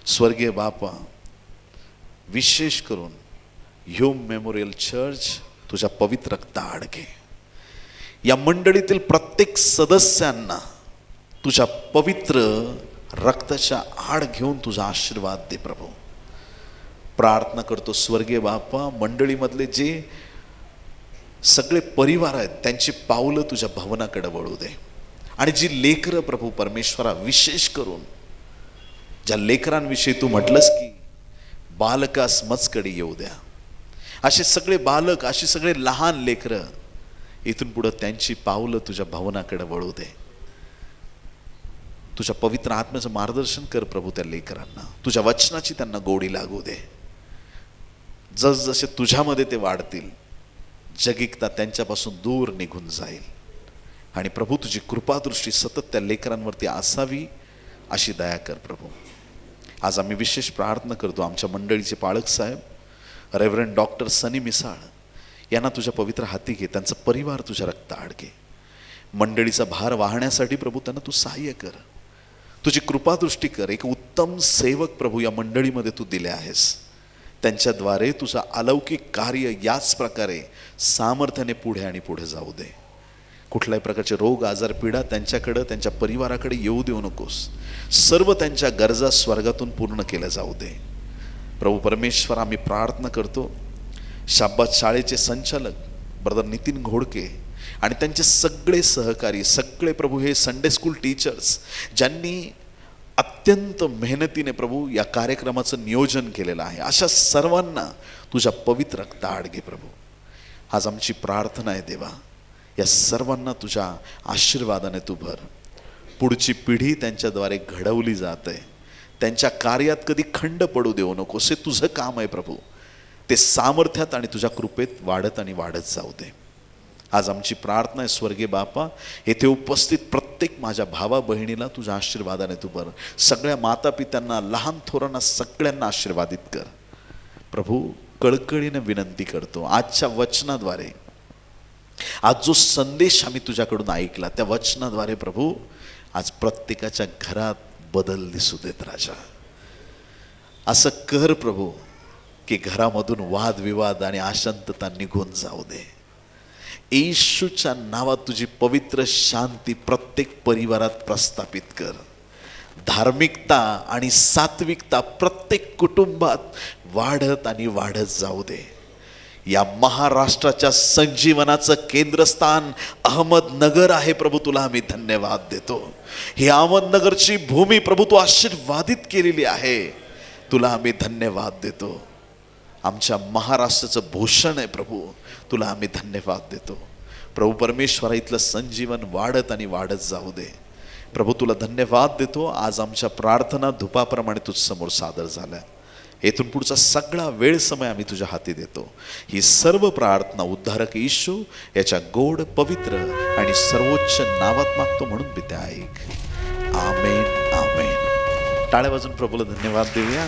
स्वर्गीय बापा, विशेष करून ह्यूम मेमोरियल चर्च तुझ्या पवित्र रक्ताआड घे. या मंडळीतील प्रत्येक सदस्यांना तुझ्या पवित्र रक्ताच्या आड घेऊन तुझा आशीर्वाद दे प्रभू. प्रार्थना करतो स्वर्गीय बापा, मंडळीमधले जे सगळे परिवार आहेत त्यांची पावलं तुझ्या भवनाकडे वळू दे. आणि जी लेकरं प्रभू परमेश्वरा, विशेष करून ज्या लेकरांविषयी तू म्हटलंस की बालकास मजकडे येऊ द्या, असे सगळे बालक, अशी सगळे लहान लेकरं इथून पुढं त्यांची पावलं तुझ्या भवनाकडे वळू दे. तुझ्या पवित्र आत्म्याचं मार्गदर्शन कर प्रभू त्या लेकरांना. तुझ्या वचनाची त्यांना गोडी लागू दे. जसजसे तुझ्यामध्ये ते वाढतील, जगिकता त्यांच्यापासून दूर निघून जाईल. आणि प्रभू तुझी कृपादृष्टी सतत त्या लेकरांवरती असावी अशी दया कर प्रभू. आज आम्ही विशेष प्रार्थना करतो आमच्या मंडळीचे पाळक साहेब रेव्हरंड डॉक्टर सनी मिसाळ यांना तुझ्या पवित्र हाती घे. त्यांचा परिवार तुझ्या रक्ताआड घे. मंडळीचा भार वाहण्यासाठी प्रभू त्यांना तू सहाय्य कर. तुझी कृपादृष्टी कर. एक उत्तम सेवक प्रभू या मंडळीमध्ये तू दिले आहेस. त्यांच्याद्वारे तुझं अलौकिक कार्य याच प्रकारे सामर्थ्याने पुढे आणि पुढे जाऊ दे. कुठल्याही प्रकारचे रोग आजार पीडा त्यांच्याकडं, त्यांच्या परिवाराकडे येऊ देऊ नकोस. सर्व त्यांच्या गरजा स्वर्गातून पूर्ण केल्या जाऊ दे. प्रभू परमेश्वर, आम्ही प्रार्थना करतो शाब्बात शाळेचे संचालक ब्रदर नितीन घोडके आणि त्यांचे सगळे सहकारी, सगळे प्रभू हे संडे स्कूल टीचर्स ज्यांनी अत्यंत मेहनतीने प्रभू या कार्यक्रमाचं नियोजन केलेलं आहे, अशा सर्वांना तुझ्या पवित्र रक्ताआड घे प्रभू. आज आमची प्रार्थना आहे देवा, या सर्वांना तुझ्या आशीर्वादाने तू भर. पुढची पिढी त्यांच्याद्वारे घडवली जाते. त्यांच्या कार्यात कधी खंड पडू देऊ नकोस. हे तुझं काम आहे प्रभू. ते सामर्थ्यात आणि तुझ्या कृपेत वाढत आणि वाढत जाऊ दे. आज आमची प्रार्थना आहे स्वर्गीय बापा, येथे उपस्थित प्रत्येक माझ्या भावा बहिणीला तुझ्या आशीर्वादाने तू भर. सगळ्या माता पित्यांना, लहान थोरांना, सगळ्यांना आशीर्वादित कर प्रभू. कळकळीने विनंती करतो आजच्या वचनाद्वारे, आज जो संदेश आम्ही तुझ्याकडून ऐकला त्या वचनाद्वारे प्रभू आज प्रत्येकाच्या घरात बदल दिसू देत राजा. असं कर प्रभू की घरामधून वादविवाद आणि अशांतता निघून जाऊ दे. येशूच्या नावात तुझी पवित्र शांती प्रत्येक परिवारात प्रस्थापित कर. धार्मिकता आणि सात्विकता प्रत्येक कुटुंबात वाढत आणि वाढत जाऊ दे. या महाराष्ट्राच्या संजीवनाचं केंद्रस्थान अहमदनगर आहे प्रभू, तुला आम्ही धन्यवाद देतो. ही अहमदनगरची भूमी प्रभू तू आशीर्वादित केलेली आहे, तुला आम्ही धन्यवाद देतो. आमच्या महाराष्ट्राचं भूषण आहे प्रभू, तुला आम्ही धन्यवाद देतो. प्रभू परमेश्वरा, इथलं संजीवन वाढत आणि वाढत जाऊ दे प्रभू, तुला धन्यवाद देतो. आज आमच्या प्रार्थना धुपाप्रमाणे तुझ समोर सादर झाल्या. येथून पुढचा सगळा वेळ समय आम्ही तुझ्या हाती देतो. ही सर्व प्रार्थना उद्धारक येशू याच्या गोड, पवित्र आणि सर्वोच्च नावात मागतो, म्हणून मी ते ऐक. आमेन, आमेन. टाळ्या वाजून प्रभूला धन्यवाद देऊया.